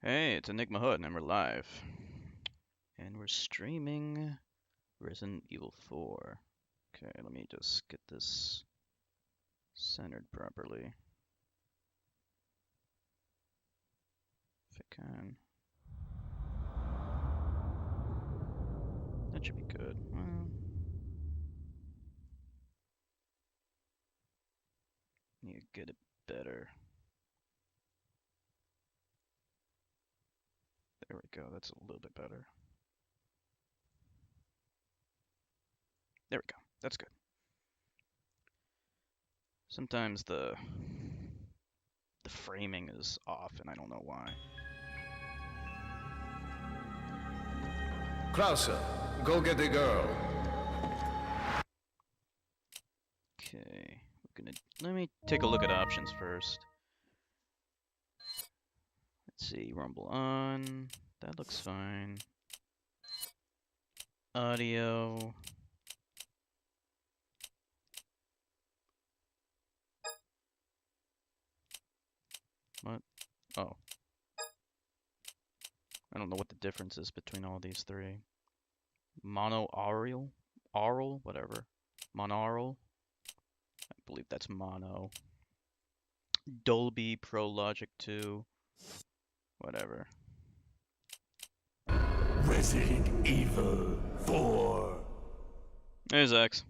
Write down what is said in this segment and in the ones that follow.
Hey, it's EnigmaHood, and we're live. And we're streaming Resident Evil 4. Okay, let me just get this centered properly. If I can. That should be good. Well, need to get it better. There we go, that's a little bit better. There we go, that's good. Sometimes the framing is off, and I don't know why. Krauser, go get the girl. Okay, let me take a look at options first. Let's see, rumble on. That looks fine. Audio. What? Oh. I don't know what the difference is between all these three. Mono-aural? Aural? Whatever. Monaural? I believe that's mono. Dolby Pro Logic 2. Whatever. Resident Evil 4. There's X.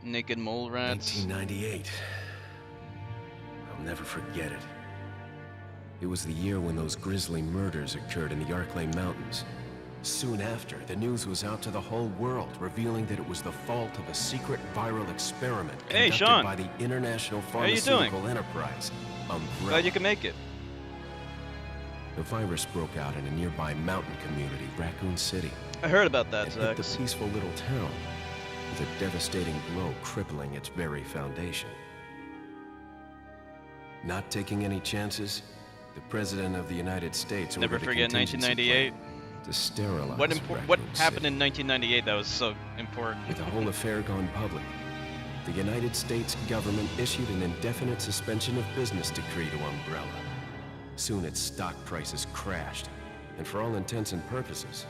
Naked mole rats. 1998. I'll never forget it. It was the year when those grisly murders occurred in the Arklay Mountains. Soon after, the news was out to the whole world, revealing that it was the fault of a secret viral experiment Hey, conducted Sean. by the International How you doing? Pharmaceutical Enterprise, Umbrella. Glad you can make it. The virus broke out in a nearby mountain community, Raccoon City. I heard about that, It hit the Zax. peaceful little town, with a devastating blow crippling its very foundation. Not taking any chances, the President of the United States Never ordered a forget contingency 1998. plan to sterilize What Raccoon happened City. in 1998 that was so important? With the whole affair gone public, the United States government issued an indefinite suspension of business decree to Umbrella. Soon its stock prices crashed, and for all intents and purposes,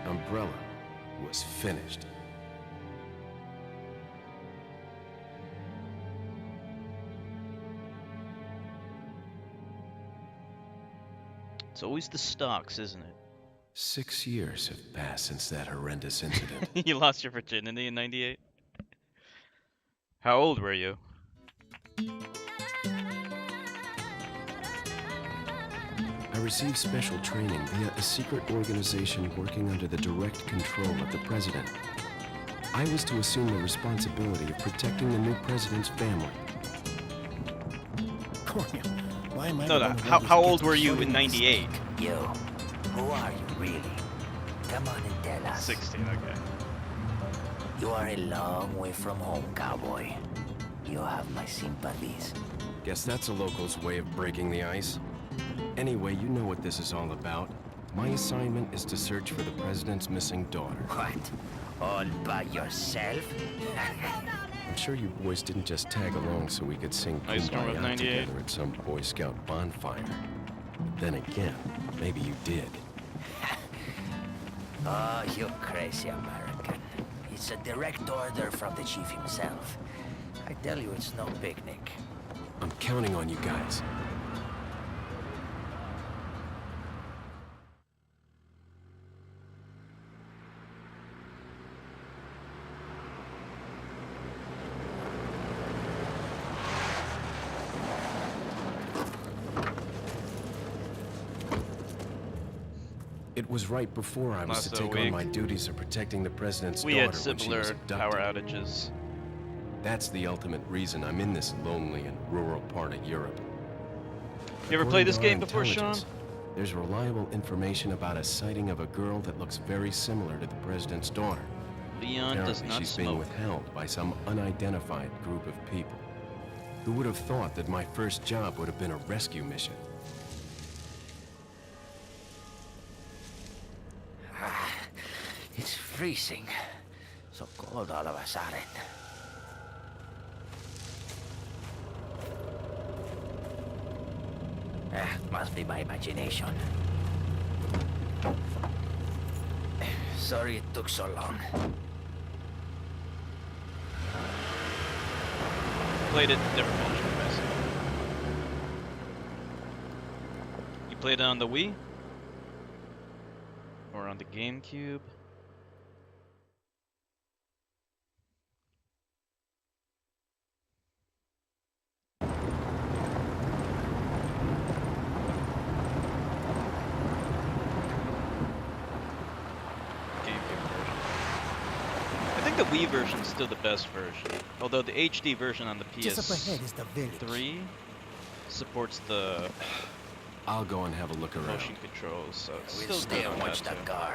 Umbrella was finished. It's always the stocks, isn't it? 6 years have passed since that horrendous incident. You lost your virginity in 98? How old were you? I received special training via a secret organization working under the direct control of the president. I was to assume the responsibility of protecting the new president's family. Cornel, why am I No, the no. one who How always old gets were the you short in end of the '98? stick? You, who are you really? Come on and tell us. 16. Okay. You are a long way from home, cowboy. You have my sympathies. Guess that's a local's way of breaking the ice. Anyway, you know what this is all about. My assignment is to search for the president's missing daughter. What? All by yourself? I'm sure you boys didn't just tag along so we could sing Ice Storm of Kumbaya 98. together at some Boy Scout bonfire. But then again, maybe you did. Oh, you crazy American. It's a direct order from the chief himself. I tell you, it's no picnic. I'm counting on you guys. It was right before I was Last to take week. on my duties of protecting the president's We daughter had when she similar was abducted. power outages. That's the ultimate reason I'm in this lonely and rural part of Europe. You ever According played this to our game before, Sean? intelligence, there's reliable information about a sighting of a girl that looks very similar to the president's daughter. Leon does Apparently not she's being smoke. withheld by some unidentified group of people. Who would have thought that my first job would have been a rescue mission? It's freezing. So cold all of a sudden. Must be my imagination. Sorry it took so long. Played it different version, guys. You played it on the Wii? Or on the GameCube? The Wii version is still the best version, although the HD version on the PS3 supports the I'll go and have a look around. motion controls, so it's We'll still stay good and on watch that that too. car.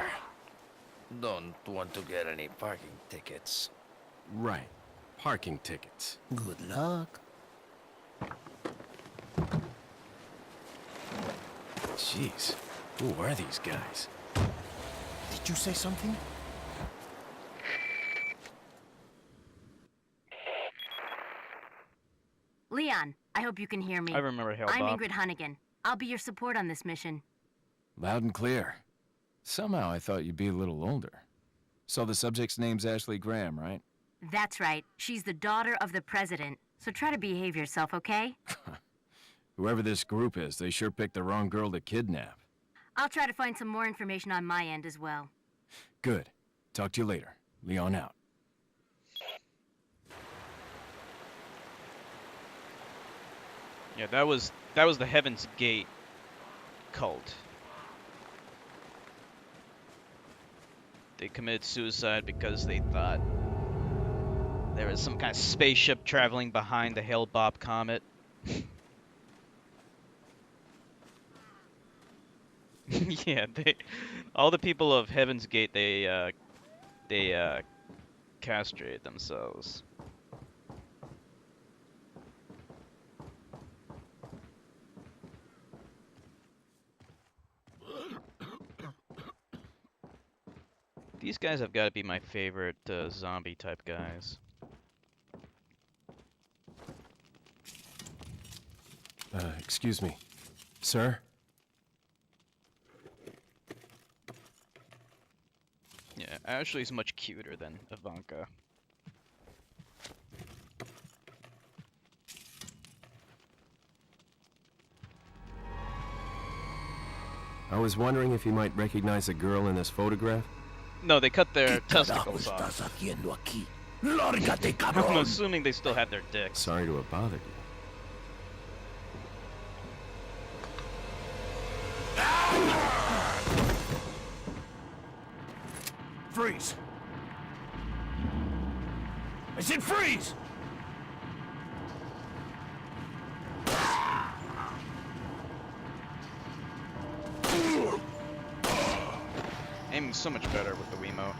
Don't want to get any parking tickets. Right. Parking tickets. Good luck. Jeez. Who are these guys? Did you say something? Leon, I hope you can hear me. I remember Hale I'm Bob. Ingrid Hunnigan. I'll be your support on this mission. Loud and clear. Somehow I thought you'd be a little older. So the subject's name's Ashley Graham, right? That's right. She's the daughter of the president. So try to behave yourself, okay? Whoever this group is, they sure picked the wrong girl to kidnap. I'll try to find some more information on my end as well. Good. Talk to you later. Leon out. Yeah, that was the Heaven's Gate cult. They committed suicide because they thought there was some kind of spaceship traveling behind the Hale-Bopp comet. Yeah, all the people of Heaven's Gate, they castrated themselves. These guys have got to be my favorite zombie type guys. Excuse me. Sir? Yeah, Ashley's much cuter than Ivanka. I was wondering if you might recognize a girl in this photograph? No, they cut their testicles off. I'm assuming they still have their dicks. Sorry to have bothered you. Freeze! I said freeze! Aiming so much better with the Wiimote.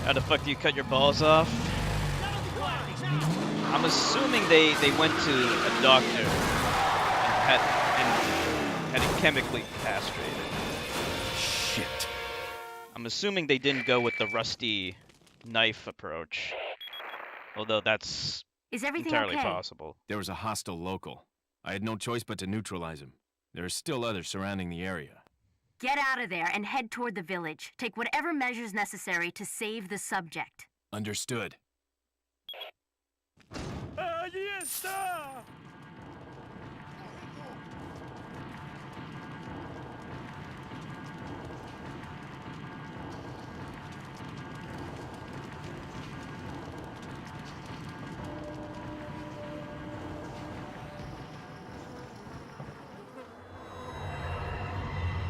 How the fuck do you cut your balls off? I'm assuming they went to a doctor and had it chemically castrated. Shit. I'm assuming they didn't go with the rusty knife approach. Although that's Is everything entirely okay? possible. There was a hostile local. I had no choice but to neutralize him. There are still others surrounding the area. Get out of there and head toward the village. Take whatever measures necessary to save the subject. Understood.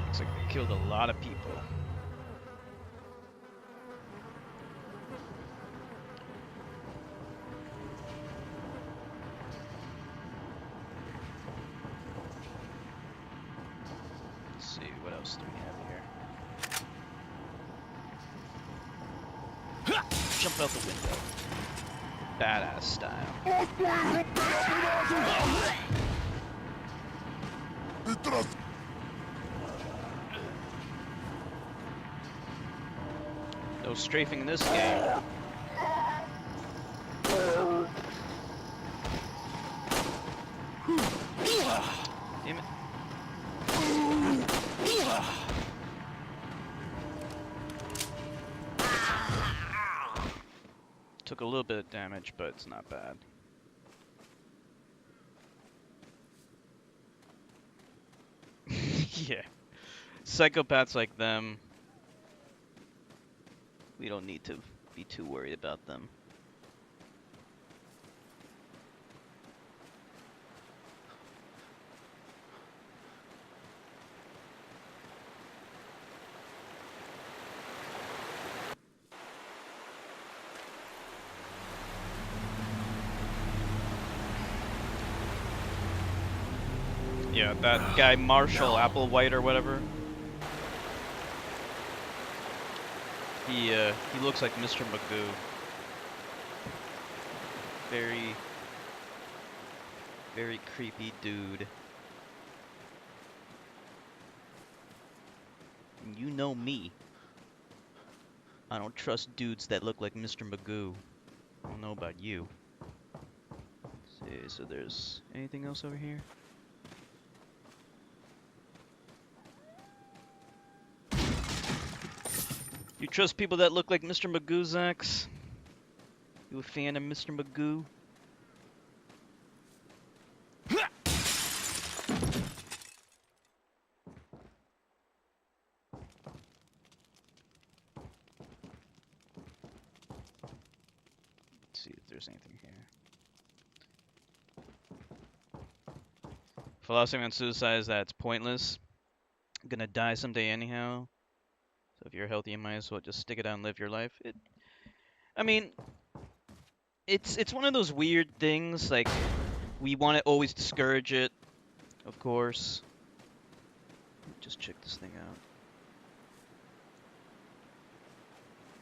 Looks like they killed a lot of people. Let's see, what else do we have here? Jump out the window. Badass style. No strafing in this game. Took a little bit of damage, but it's not bad. Yeah. Psychopaths like them, we don't need to be too worried about them. Yeah, that guy Marshall Applewhite or whatever. He looks like Mr. Magoo. Very, very creepy dude. And you know me. I don't trust dudes that look like Mr. Magoo. I don't know about you. Let's see, so there's anything else over here? You trust people that look like Mr. Magoo, Zax? You a fan of Mr. Magoo? Let's see if there's anything here. Philosophy on suicide is that it's pointless. I'm gonna die someday anyhow. So if you're healthy, you might as well just stick it out and live your life. I mean, it's one of those weird things. Like, we want to always discourage it, of course. Just check this thing out.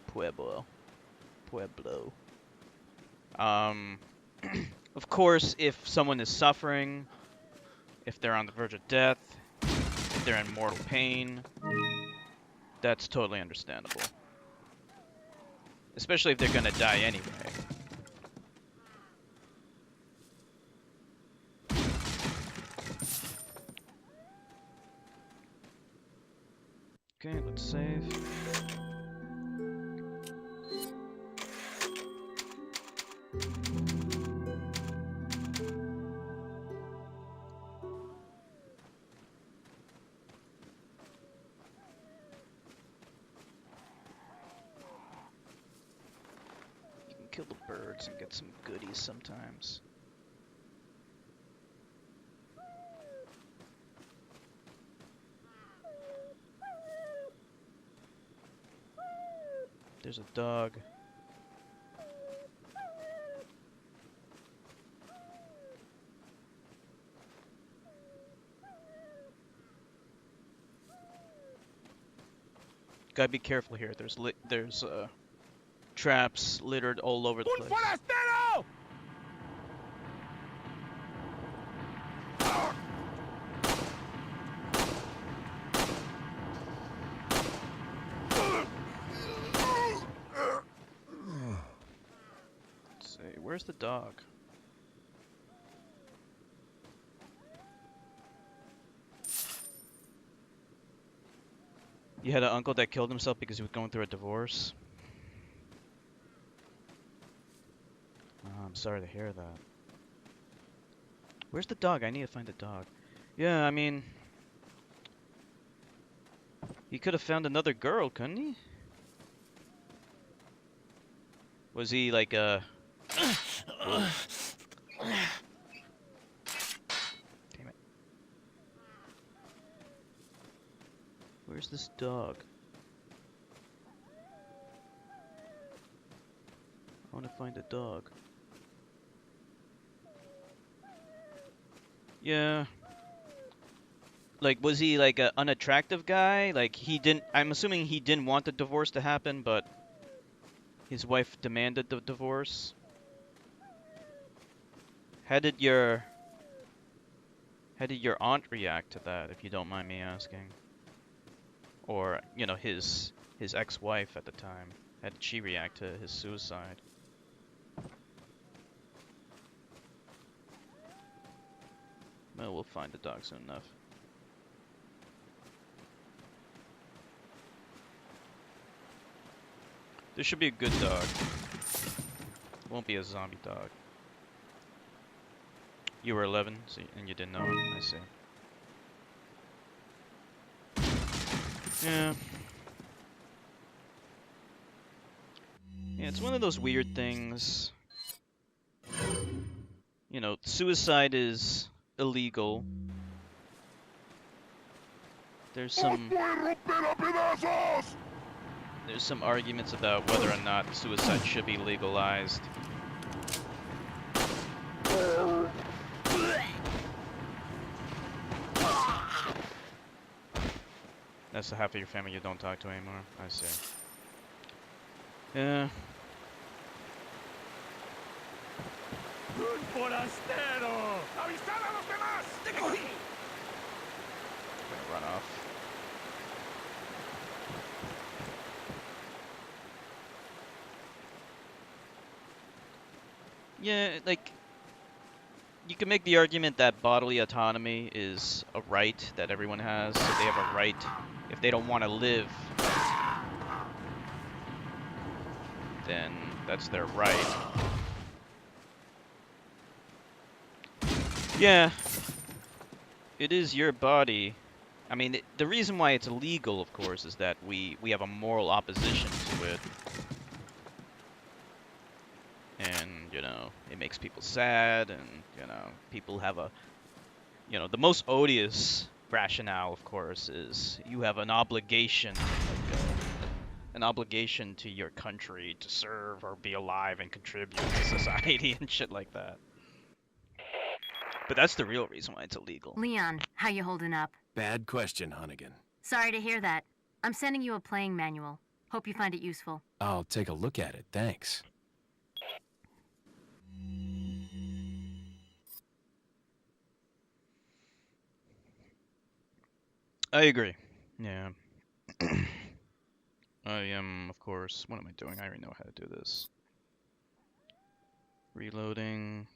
Pueblo. Of course, if someone is suffering, if they're on the verge of death, if they're in mortal pain, that's totally understandable. Especially if they're gonna die anyway. Okay, let's save. You can kill the birds and get some goodies sometimes. There's a dog. Gotta be careful here. There's traps littered all over the place. Let's see, where's the dog? You had an uncle that killed himself because he was going through a divorce? Oh, I'm sorry to hear that. Where's the dog? I need to find the dog. Yeah, I mean... He could have found another girl, couldn't he? Was he like a... Damn it. Where's this dog? I want to find a dog. Yeah. Like, was he like an unattractive guy? Like, he didn't... I'm assuming he didn't want the divorce to happen, but... his wife demanded the divorce? How did your aunt react to that, if you don't mind me asking? Or, you know, his ex-wife at the time. How did she react to his suicide? Well, we'll find the dog soon enough. This should be a good dog. Won't be a zombie dog. You were 11, so, and you didn't know. I see. Yeah. Yeah, it's one of those weird things. You know, suicide is illegal. There's some arguments about whether or not suicide should be legalized. That's the half of your family you don't talk to anymore. I see. Yeah. Gonna run off. Yeah, like, you can make the argument that bodily autonomy is a right that everyone has. So they have a right, if they don't want to live, then that's their right. Yeah, it is your body. I mean, the reason why it's illegal, of course, is that we have a moral opposition to it. And, you know, it makes people sad, and, you know, people have a, you know, the most odious rationale, of course, is you have an obligation, like, an obligation to your country to serve or be alive and contribute to society and shit like that. But that's the real reason why it's illegal. Leon, how you holding up? Bad question, Hunnigan. Sorry to hear that. I'm sending you a playing manual. Hope you find it useful. I'll take a look at it, thanks. I agree. Yeah. I am, of course. What am I doing? I already know how to do this. Reloading.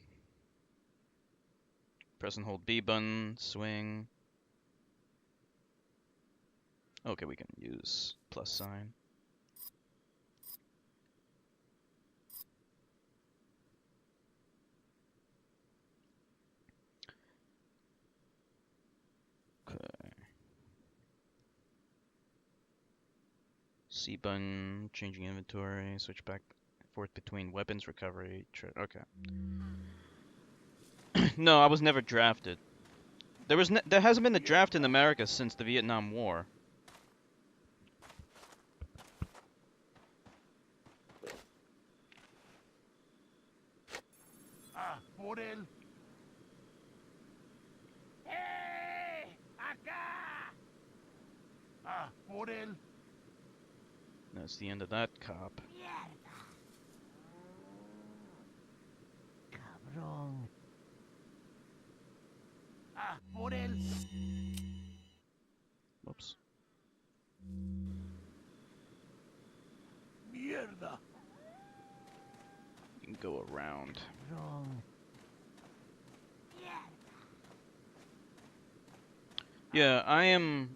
Press and hold B button. Swing. Okay, we can use plus sign. Okay. C button, changing inventory, switch back and forth between weapons, recovery, okay. No, I was never drafted. There hasn't been a draft in America since the Vietnam War. Por él. ¡Eh! ¡Acá! Por él. That's the end of that cop. Mierda. Cabrón. Por él. Whoops. Mierda. You can go around. Cabrón. Yeah, I am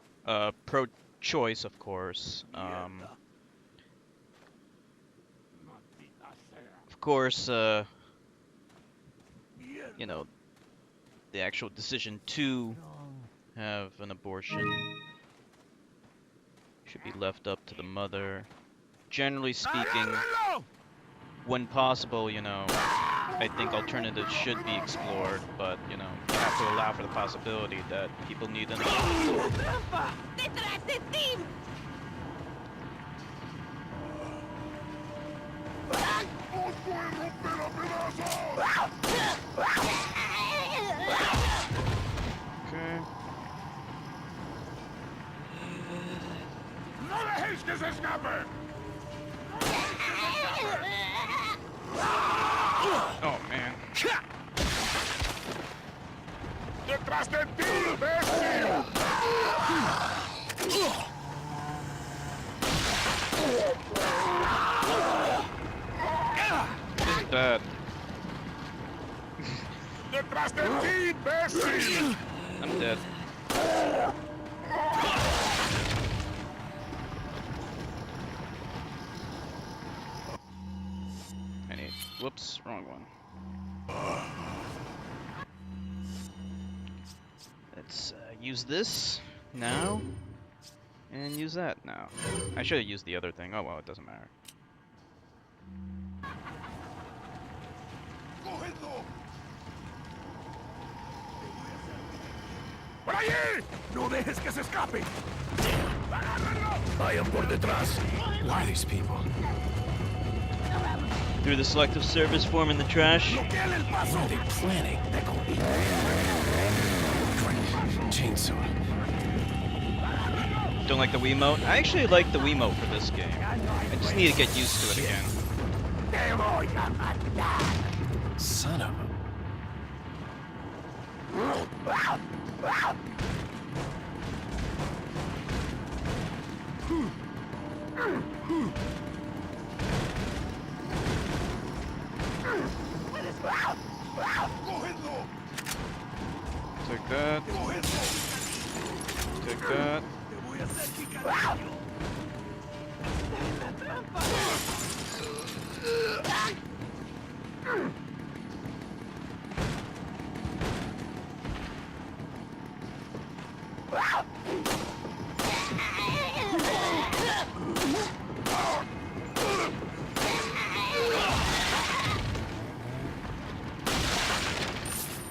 pro-choice, of course. Of course, you know, the actual decision to have an abortion should be left up to the mother. Generally speaking, when possible, you know, I think alternatives should be explored, but, you know, you have to allow for the possibility that people need an Okay. ¡No dejéis que se escape! Oh, man. ¡Detrás de ti, imbécil! This is bad. ¡Detrás de ti, imbécil! I'm dead. I need Whoops, wrong one. Let's use this now, and use that now. I should have used the other thing. Oh well, it doesn't matter. ¡Por allí! ¡No dejes que se escape! Vayan por detrás. Who are these people? Through the selective service form in the trash. What are they planning? Chainsaw. Don't like the Wiimote? I actually like the Wiimote for this game. I just need to get used to it again. Son of a... Take that. Take that.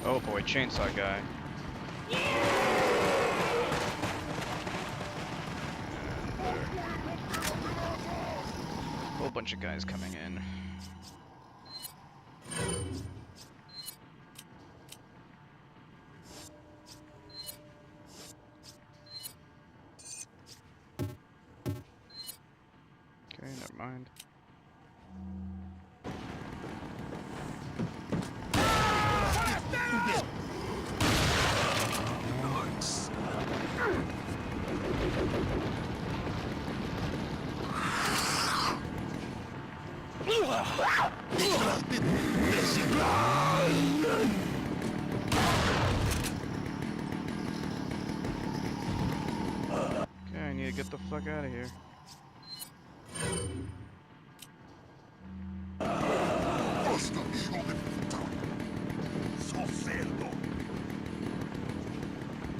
Oh boy, chainsaw guy. Whole bunch of guys coming in. Okay, never mind. Okay, I need to get the fuck out of here.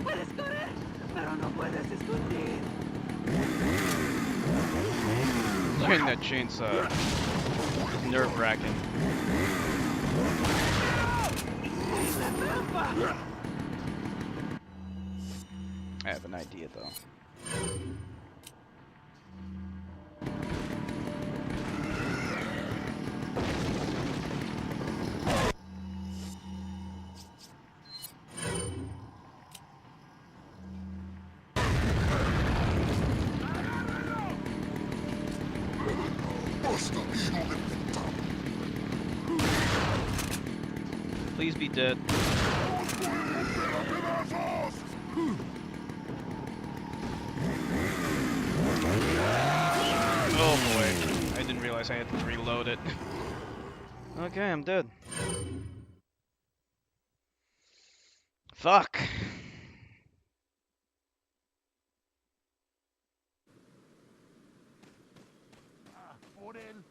Puedes correr, pero no puedes esconder. Getting that chainsaw is nerve-wracking. I have an idea though. Please be dead. Oh boy, I didn't realize I had to reload it. Okay, I'm dead. Fuck. ¡Por él!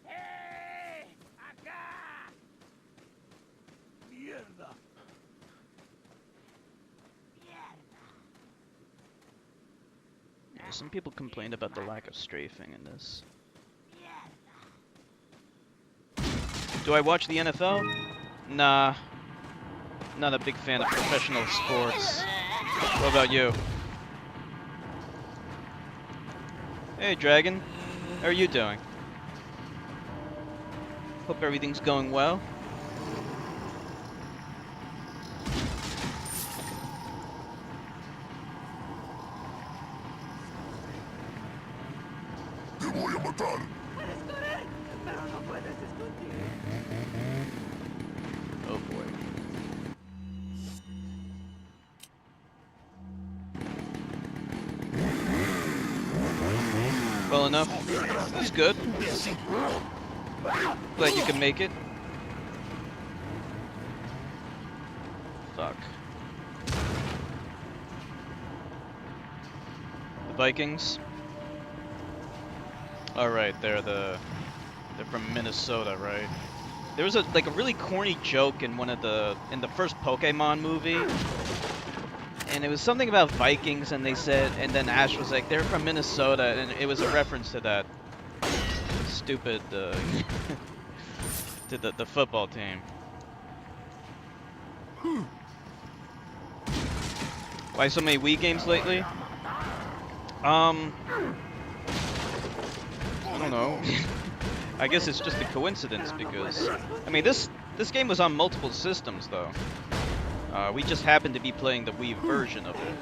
¡Eh! ¡Acá! ¡Mierda! Yeah, some people complained about the lack of strafing in this. Do I watch the NFL? Nah. Not a big fan of professional sports. What about you? Hey, Dragon. How are you doing? Hope everything's going well. Oh boy. Well enough. That's good. Glad you can make it. Fuck. The Vikings. Alright, they're the They're from Minnesota, right? There was a really corny joke in in the first Pokemon movie, and it was something about Vikings, and they said, and then Ash was like, they're from Minnesota, and it was a reference to that stupid to the football team. Why so many Wii games lately? I don't know. I guess it's just a coincidence because, I mean, this game was on multiple systems though. We just happened to be playing the Wii version of it.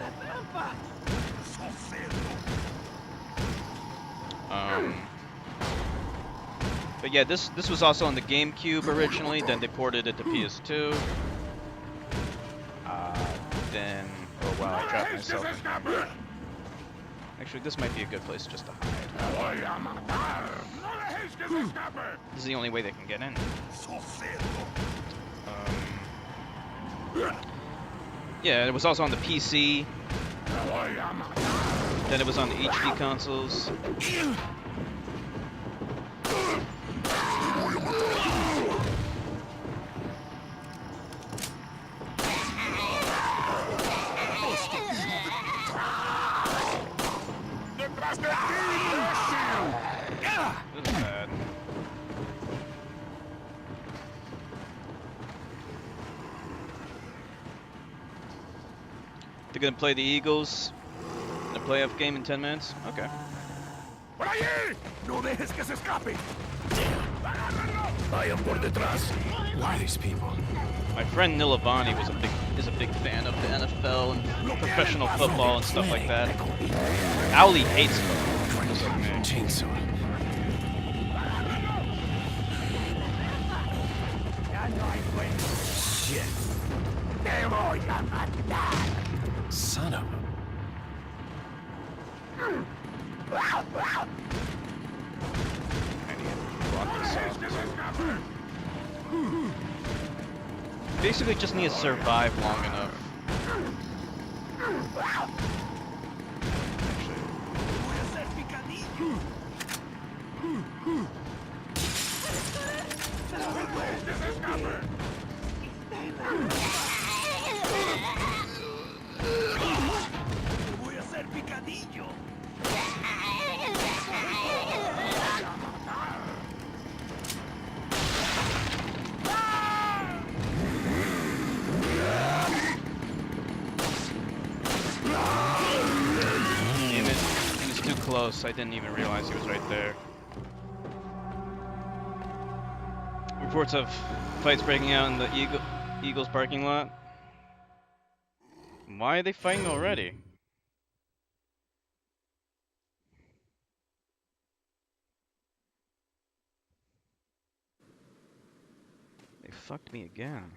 But yeah, this was also on the GameCube originally. Then they ported it to PS2. Then, oh wow, I trapped myself in here. Actually, this might be a good place just to hide. This is the only way they can get in. Yeah, it was also on the PC. Then it was on the HD consoles. This is bad. They're gonna play the Eagles in a playoff game in 10 minutes? Okay. ¡Por allí! ¡No dejes que se escape! Vayan por detrás. Why are these people? My friend Nilavani is a big fan of the NFL and professional football and stuff like that. Owlie hates football. Just like me. Chainsaw. Shit. ¡Te voy a matar! Son of a... I need to block this off. Basically just need to survive long enough. Voy a hacer picadillo. Damn it, he was too close. I didn't even realize he was right there. Reports of fights breaking out in the Eagles parking lot. Why are they fighting already? They fucked me again.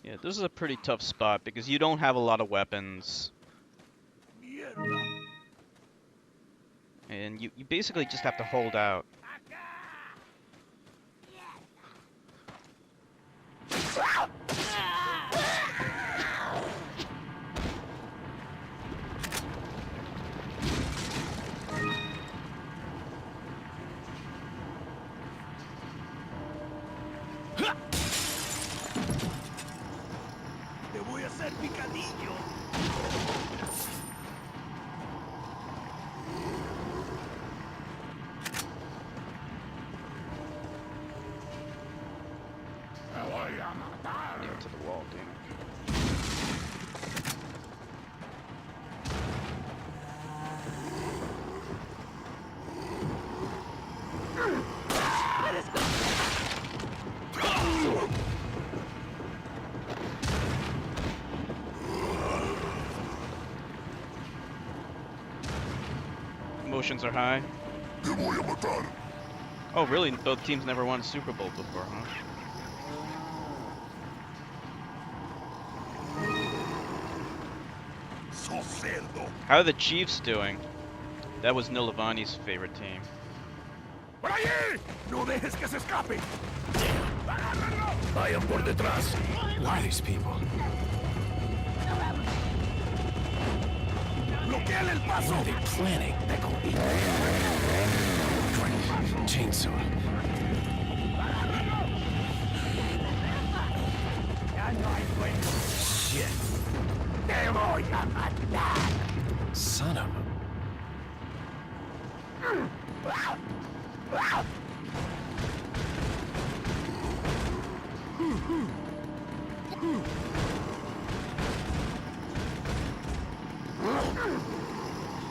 Yeah, this is a pretty tough spot because you don't have a lot of weapons. And you basically just have to hold out. Te voy a hacer picadillo. Yeah, to the wall, damn it. Emotions are high. Te voy a matar. Oh, really? Both teams never won a Super Bowl before, huh? Sos cerdo. How are the Chiefs doing? That was Nilavani's favorite team. ¡Por allí! ¡No dejes que se escape! Vayan por detrás. Why are these people? ¡Bloquea! ¡Bloqueale el paso! What are they planning? Chainsaw. Ya no hay vuelta. Shit. ¡Te voy a matar! Son of a...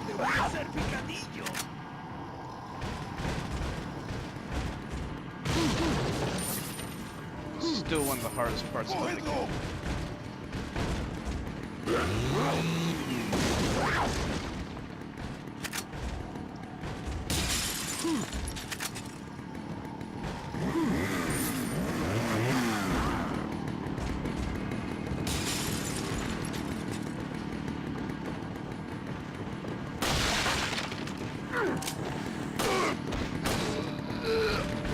¡Te voy a hacer picadillo! Still one of the hardest parts of the game.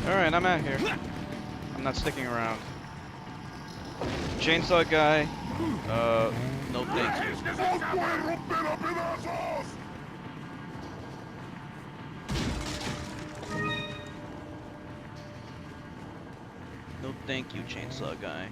Alright, I'm out here. I'm not sticking around. Chainsaw guy, no thank you. No thank you, chainsaw guy.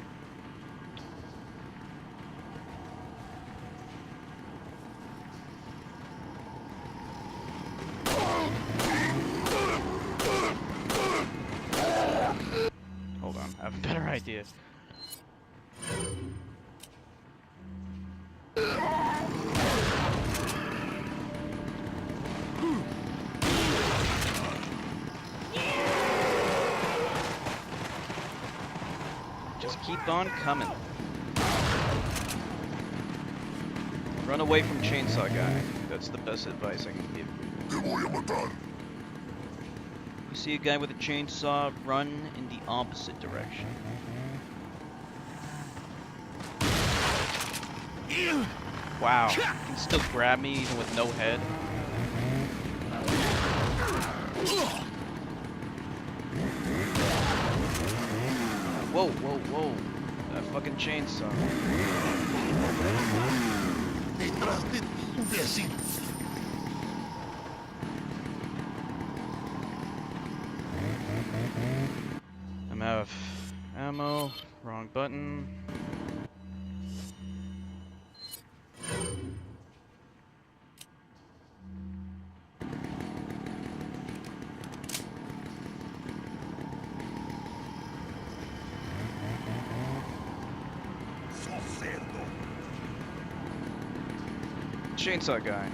Hold on, I have a better idea. Just keep on coming. Run away from chainsaw guy. That's the best advice I can give you. You see a guy with a chainsaw, run in the opposite direction. Wow, he can still grab me even with no head. Whoa, whoa, whoa. That fucking chainsaw. I'm out of ammo. Wrong button. Chainsaw guy.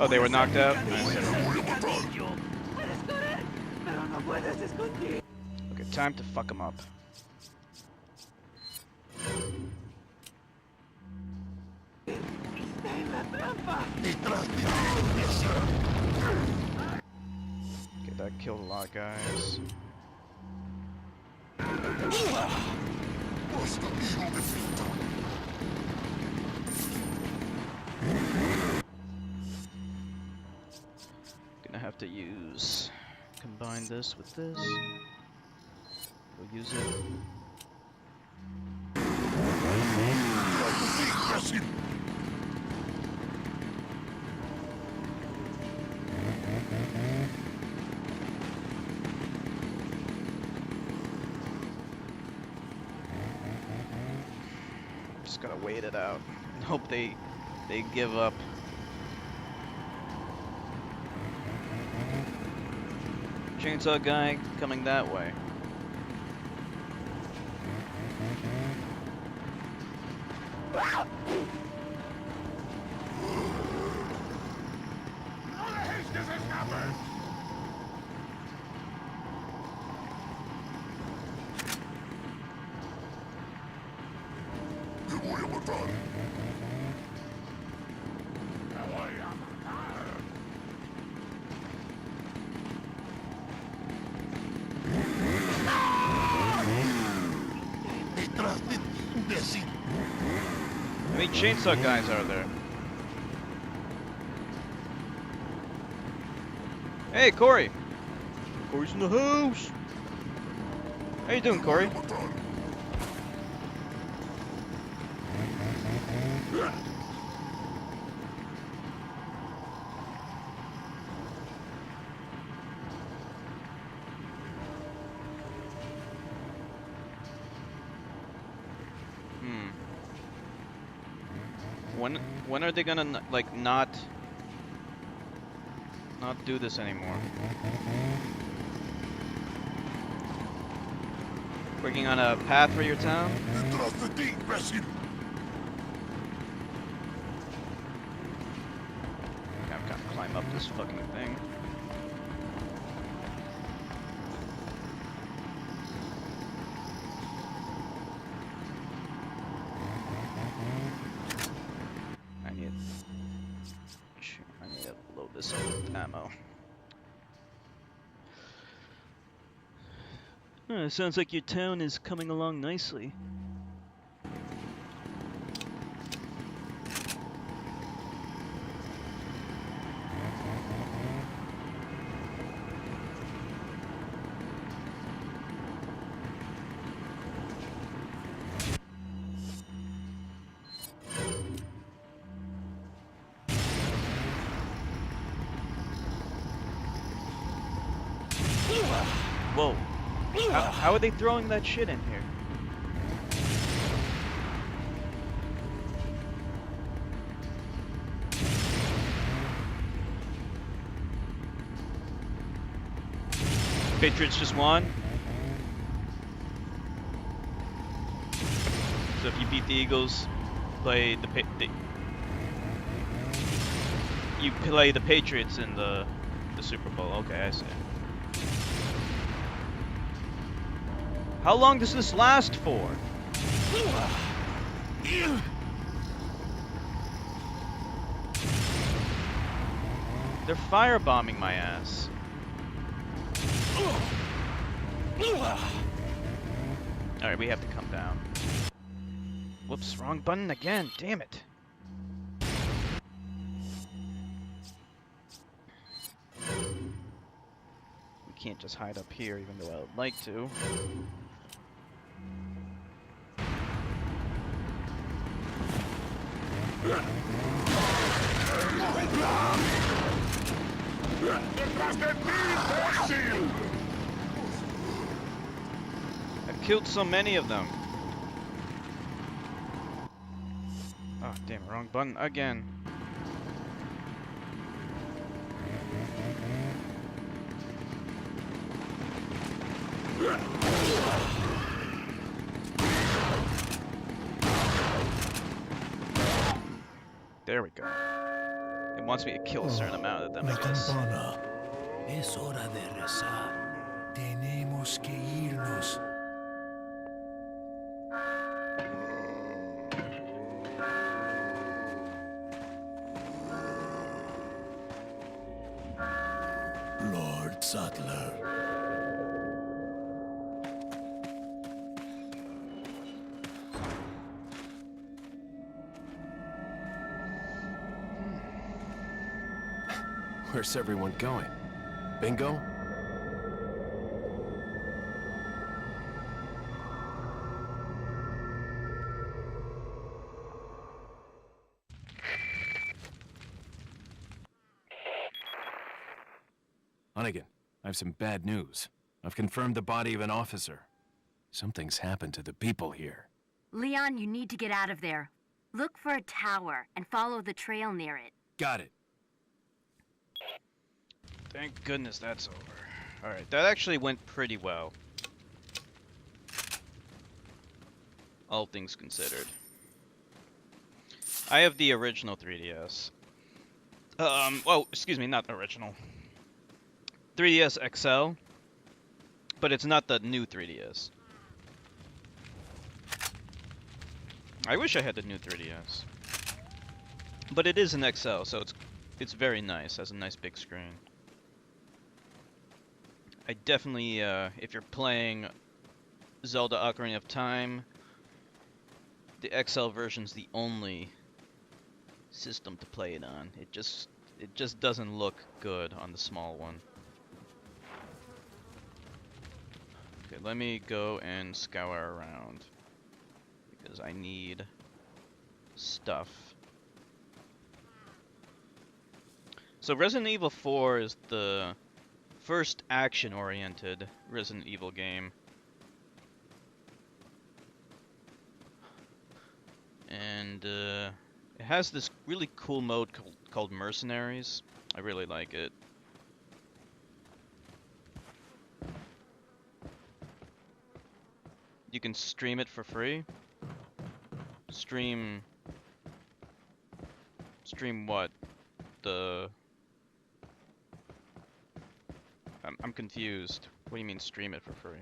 Oh, they were knocked out? Nice. Puedes correr, pero no puedes esconder. Okay, time to fuck him up. Está en la trampa. Okay, that killed a lot of guys. Gonna have to combine this with this. We'll use it. Just gotta wait it out and hope they give up. Chainsaw guy coming that way. How many chainsaw guys are there? Hey, Corey. Corey's in the house. How you doing, Corey? Hmm. When are they gonna like not do this anymore? Working on a path for your town? Okay, I've got to climb up this fucking thing. I need to load this up with ammo. Sounds like your town is coming along nicely. Whoa. How are they throwing that shit in here? Patriots just won. So if you beat the Eagles, you play the Patriots in the Super Bowl. Okay, I see. How long does this last for? They're firebombing my ass. Alright, we have to come down. Whoops, wrong button again. Damn it. We can't just hide up here, even though I would like to. I've killed so many of them. Oh, damn, wrong button again. There we go. It wants me to kill a certain amount of them, I guess. Es hora de rezar. Tenemos que irnos. Lord Sattler. Where's everyone going? Bingo? Hunnigan, I have some bad news. I've confirmed the body of an officer. Something's happened to the people here. Leon, you need to get out of there. Look for a tower and follow the trail near it. Got it. Thank goodness that's over. Alright, that actually went pretty well. All things considered. I have the original 3DS. Well, excuse me, not the original. 3DS XL, but it's not the new 3DS. I wish I had the new 3DS. But it is an XL, so it's very nice. Has a nice big screen. I definitely, if you're playing Zelda Ocarina of Time, the XL version's the only system to play it on. It just doesn't look good on the small one. Okay, let me go and scour around because I need stuff. So Resident Evil 4 is the first action-oriented Resident Evil game. And it has this really cool mode called Mercenaries. I really like it. You can stream it for free. Stream what? I'm confused. What do you mean stream it for free?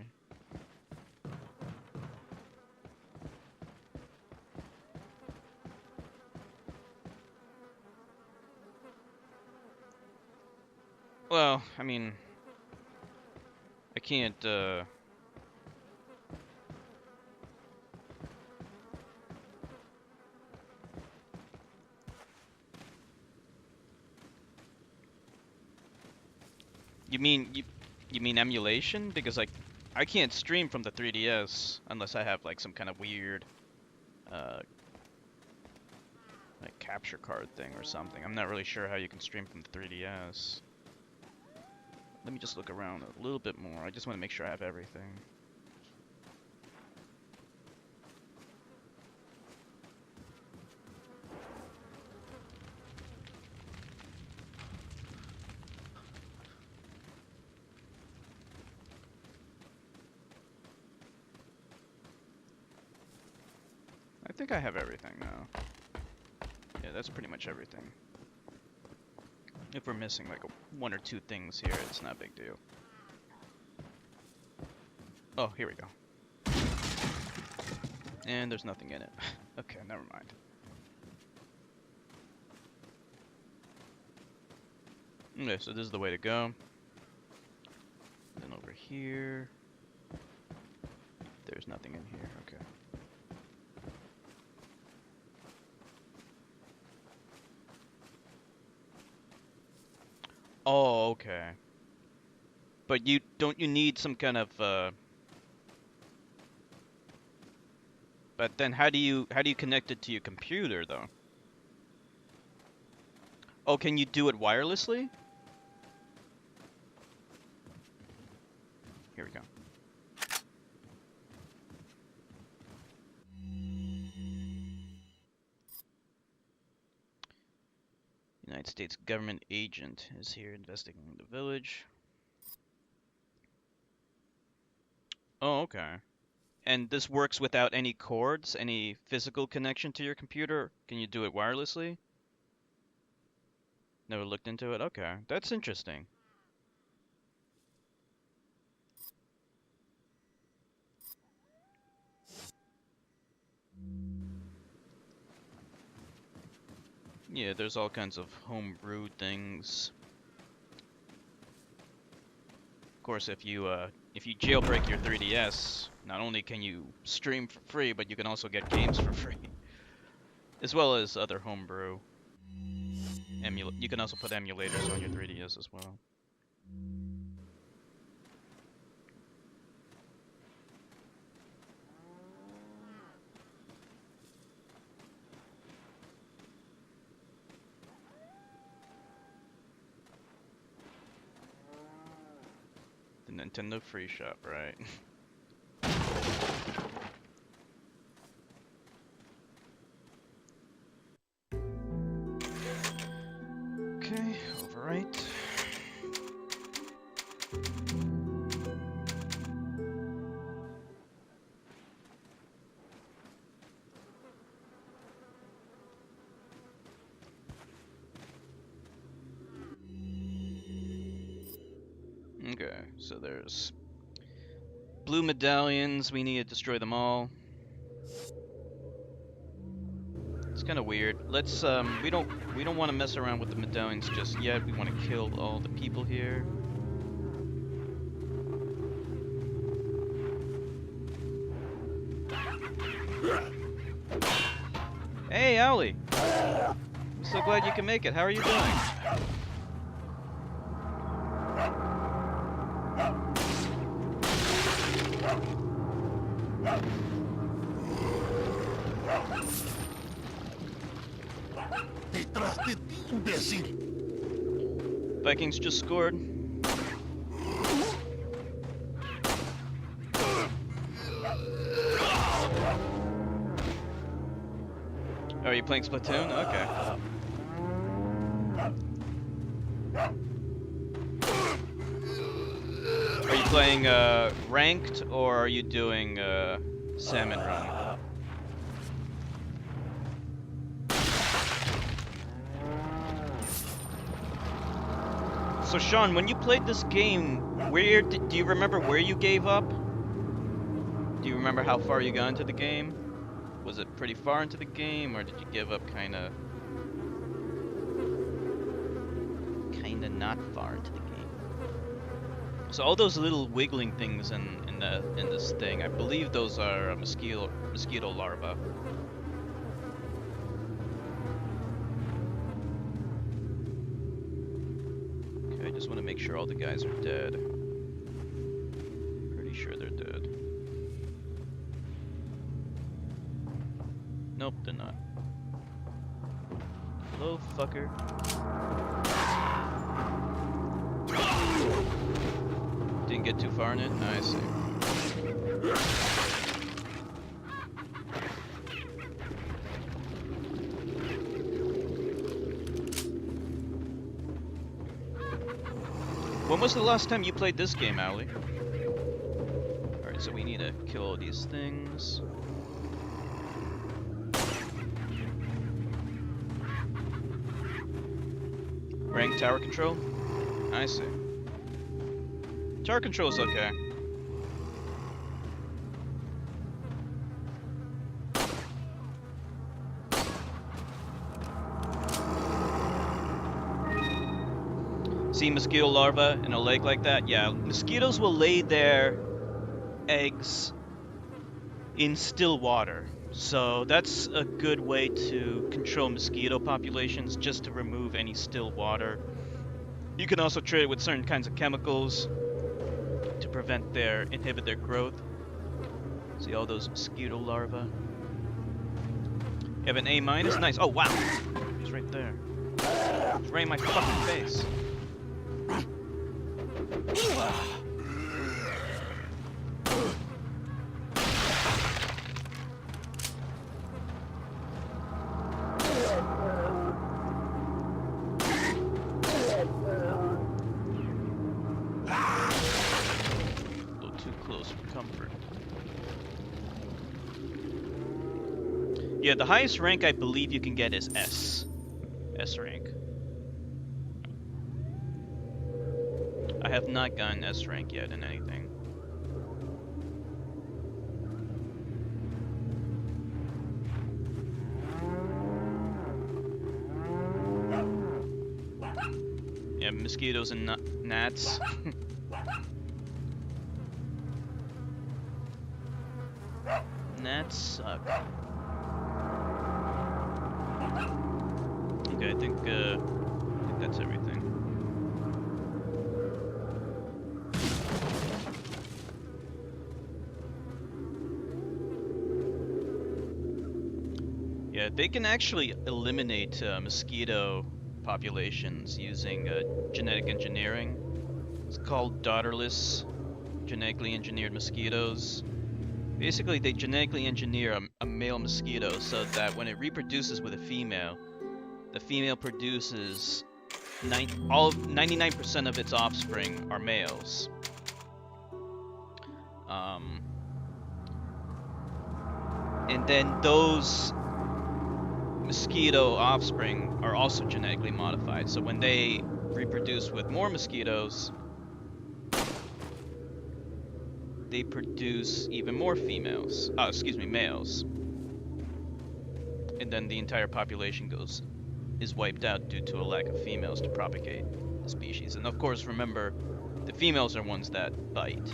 Well, I mean, I can't, you mean emulation? Because like, I can't stream from the 3DS unless I have like some kind of weird, like capture card thing or something. I'm not really sure how you can stream from the 3DS. Let me just look around a little bit more. I just want to make sure I have everything. I think I have everything now. Yeah, that's pretty much everything. If we're missing like one or two things here, it's not a big deal. Oh, here we go. And there's nothing in it. Okay, never mind. Okay, so this is the way to go. Then over here. There's nothing in here, okay. Oh, okay. But don't you need some kind of but then how do you connect it to your computer though? Oh, can you do it wirelessly? Here we go. United States government agent is here investigating the village. Oh, okay. And this works without any cords, any physical connection to your computer? Can you do it wirelessly? Never looked into it? Okay, that's interesting. Yeah, there's all kinds of homebrew things. Of course, if you jailbreak your 3DS, not only can you stream for free, but you can also get games for free, as well as other homebrew. You can also put emulators on your 3DS as well. The Nintendo Free Shop, right? Okay, overwrite. Okay, so there's blue medallions. We need to destroy them all. It's kind of weird. Let's we don't want to mess around with the medallions just yet. We want to kill all the people here. Hey, Owlie! I'm so glad you can make it. How are you doing? imbécil! Vikings just scored. Oh, are you playing Splatoon? Okay. Are you playing ranked, or are you doing salmon run? So Sean, when you played this game, do you remember where you gave up? Do you remember how far you got into the game? Was it pretty far into the game, or did you give up kind of not far into the game? So all those little wiggling things in this thing, I believe those are mosquito larvae. Okay, I just want to make sure all the guys are dead. Pretty sure they're dead. Nope, they're not. Hello, fucker. Didn't get too far in it? I see. When was the last time you played this game, Owly? Alright, so we need to kill all these things. Rank tower control? I see. Tower control's okay. See mosquito larvae in a lake like that? Yeah, mosquitoes will lay their eggs in still water. So that's a good way to control mosquito populations, just to remove any still water. You can also treat it with certain kinds of chemicals to inhibit their growth. See all those mosquito larvae? You have an A-. Nice. Oh wow, it's right there. It's right in my fucking face. Yeah, the highest rank I believe you can get is S. S rank. I have not gotten S rank yet in anything. Yeah, mosquitoes and gnats. Gnats suck. Okay, I think that's everything. Yeah, they can actually eliminate mosquito populations using genetic engineering. It's called daughterless genetically engineered mosquitoes. Basically, they genetically engineer a male mosquito so that when it reproduces with a female, the female produces 99% of its offspring are males. And then those mosquito offspring are also genetically modified. So when they reproduce with more mosquitoes, they produce even more males. And then the entire population is wiped out due to a lack of females to propagate the species. And of course, remember, the females are ones that bite.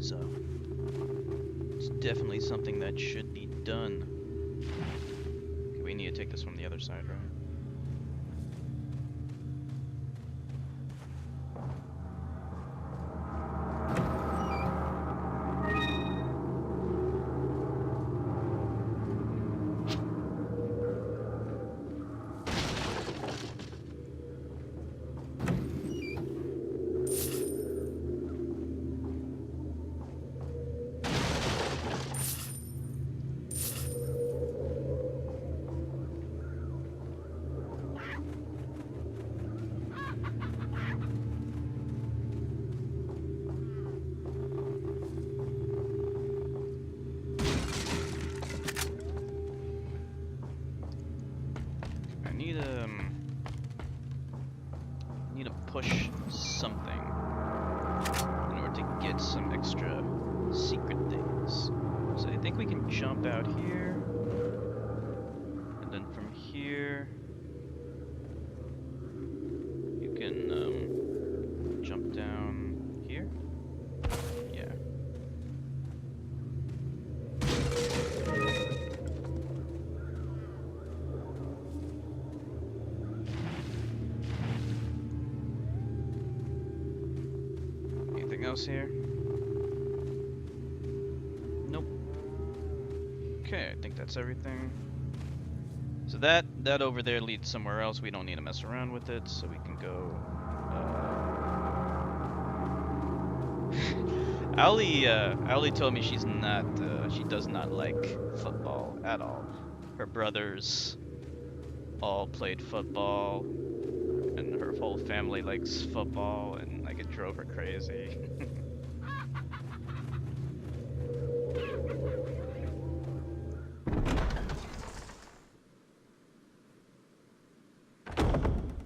So, it's definitely something that should be done. Okay, we need to take this from the other side, right? need to push something in order to get some extra secret things. So I think we can jump out here, and then from here you can jump down here. Yeah. Anything else here? Nope. Okay, I think that's everything. So that over there leads somewhere else. We don't need to mess around with it, so we can go. Ali told me she does not like football at all. Her brothers all played football, and her whole family likes football, and like it drove her crazy.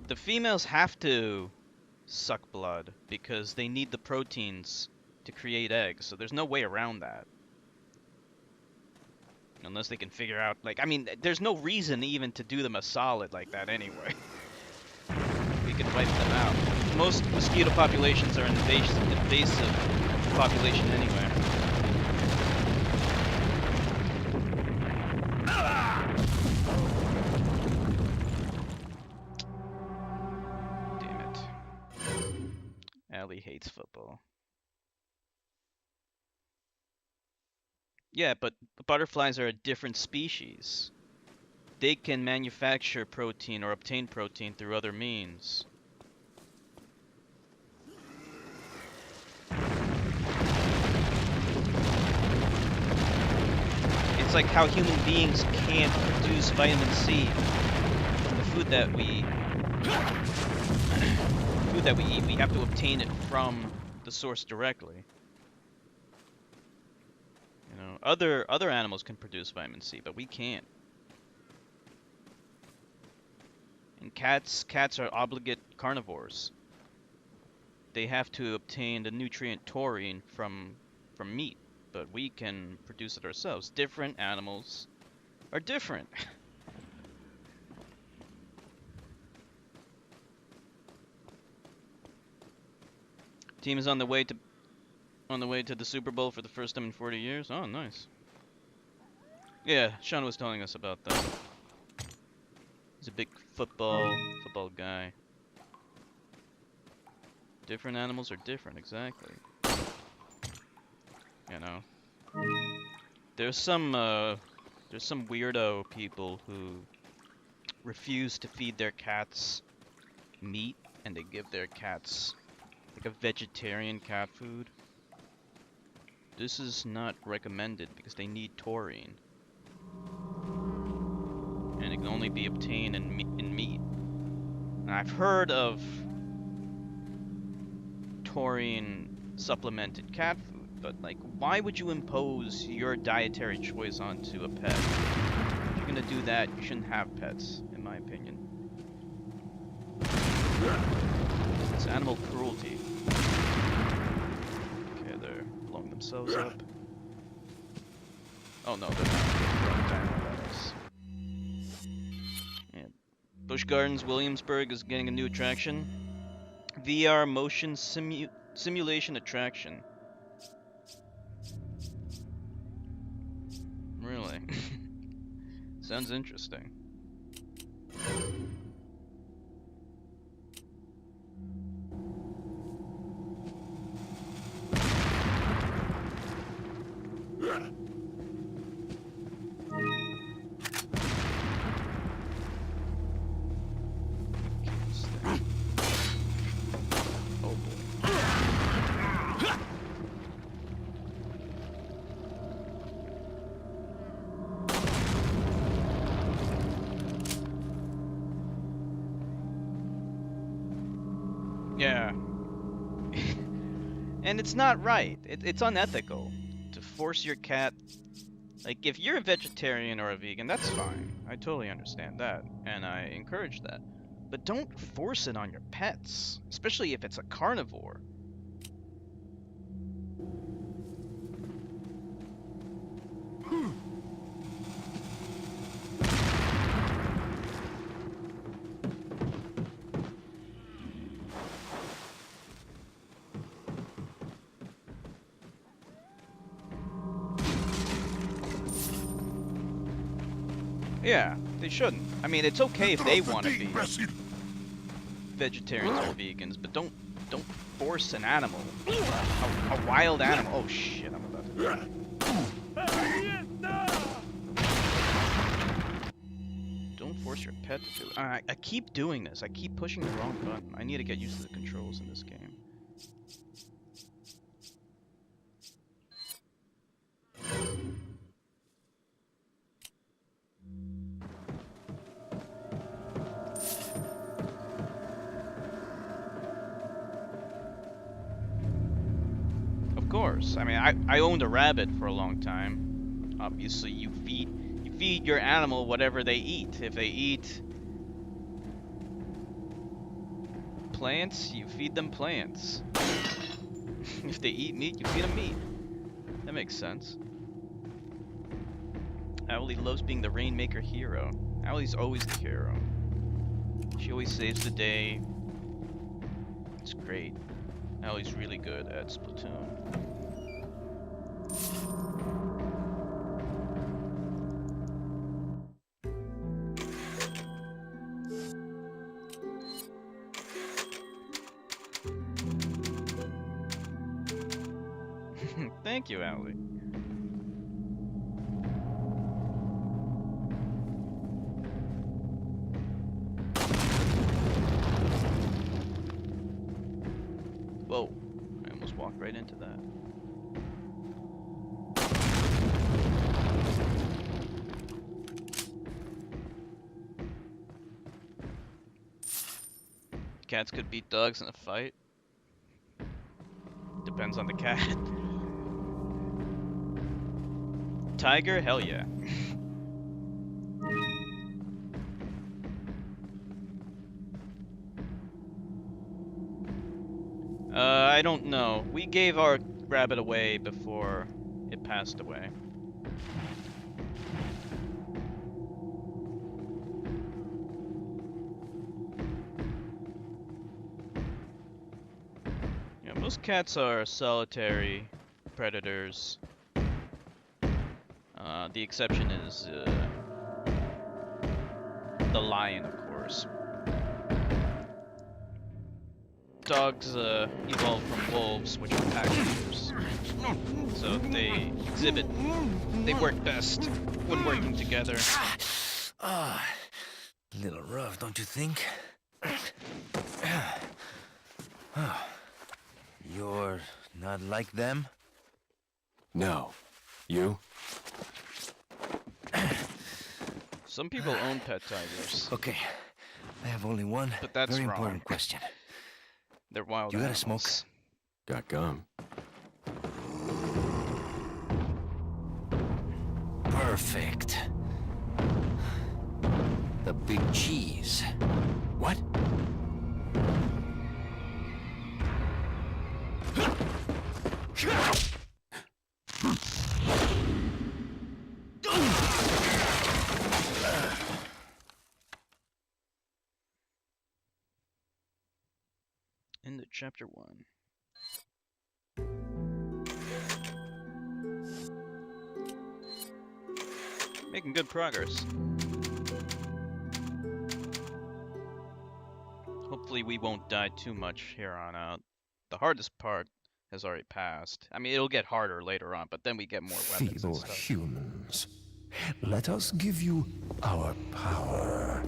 The females have to suck blood because they need the proteins to create eggs, so there's no way around that. Unless they can figure out, like, I mean, there's no reason even to do them a solid like that anyway. We can wipe them out. Most mosquito populations are invasive population anyway. Damn it. Allie hates football. Yeah, but butterflies are a different species. They can manufacture protein or obtain protein through other means. It's like how human beings can't produce vitamin C from the food that we eat. We have to obtain it from the source directly. You know, other animals can produce vitamin C, but we can't. And cats are obligate carnivores. They have to obtain the nutrient taurine from meat, but we can produce it ourselves. Different animals are different. Team is on the way to the Super Bowl for the first time in 40 years. Oh, nice. Yeah, Sean was telling us about that. He's a big football guy. Different animals are different, exactly. You know, there's some weirdo people who refuse to feed their cats meat, and they give their cats like a vegetarian cat food. This is not recommended because they need taurine, and it can only be obtained in meat. And I've heard of taurine supplemented cat food, but like, why would you impose your dietary choice onto a pet? If you're gonna do that, you shouldn't have pets, in my opinion. It's animal cruelty. Okay, they're blowing themselves up. Oh no, they're not. Yeah. Busch Gardens Williamsburg is getting a new attraction. VR motion simulation attraction. Really? Sounds interesting. Yeah. And it's not right. It's unethical to force your cat Like, if you're a vegetarian or a vegan, that's fine. I totally understand that, and I encourage that. But don't force it on your pets, especially if it's a carnivore. Yeah, they shouldn't. I mean, it's okay if they want to be vegetarians or vegans, but don't force an animal, a wild animal. Oh shit! I'm about to. Don't force your pet to do it. I keep doing this. I keep pushing the wrong button. I need to get used to the controls in this game. Of course. I mean, I owned a rabbit for a long time. Obviously, you feed your animal whatever they eat. If they eat plants, you feed them plants. If they eat meat, you feed them meat. That makes sense. Owlie loves being the Rainmaker hero. Owlie's always the hero. She always saves the day. It's great. Owlie's really good at Splatoon. Thank you, Owlie. Whoa, I almost walked right into that. Cats could beat dogs in a fight. Depends on the cat. Tiger? Hell yeah. I don't know. We gave our rabbit away before it passed away. Yeah, most cats are solitary predators. The exception is the lion, of course. Dogs evolved from wolves, which are pack leaders. So they work best when working together. Ah, little rough, don't you think? You're not like them? No. You? Some people own pet tigers, Okay, I have only one but that's very wrong. important question. They're wild You got a animals. smoke? Got gum. Perfect. The big cheese. What? Into chapter 1. Making good progress. Hopefully we won't die too much here on out. The hardest part has already passed. I mean, it'll get harder later on, but then we get more weapons and Feeble stuff. humans, let us give you our power.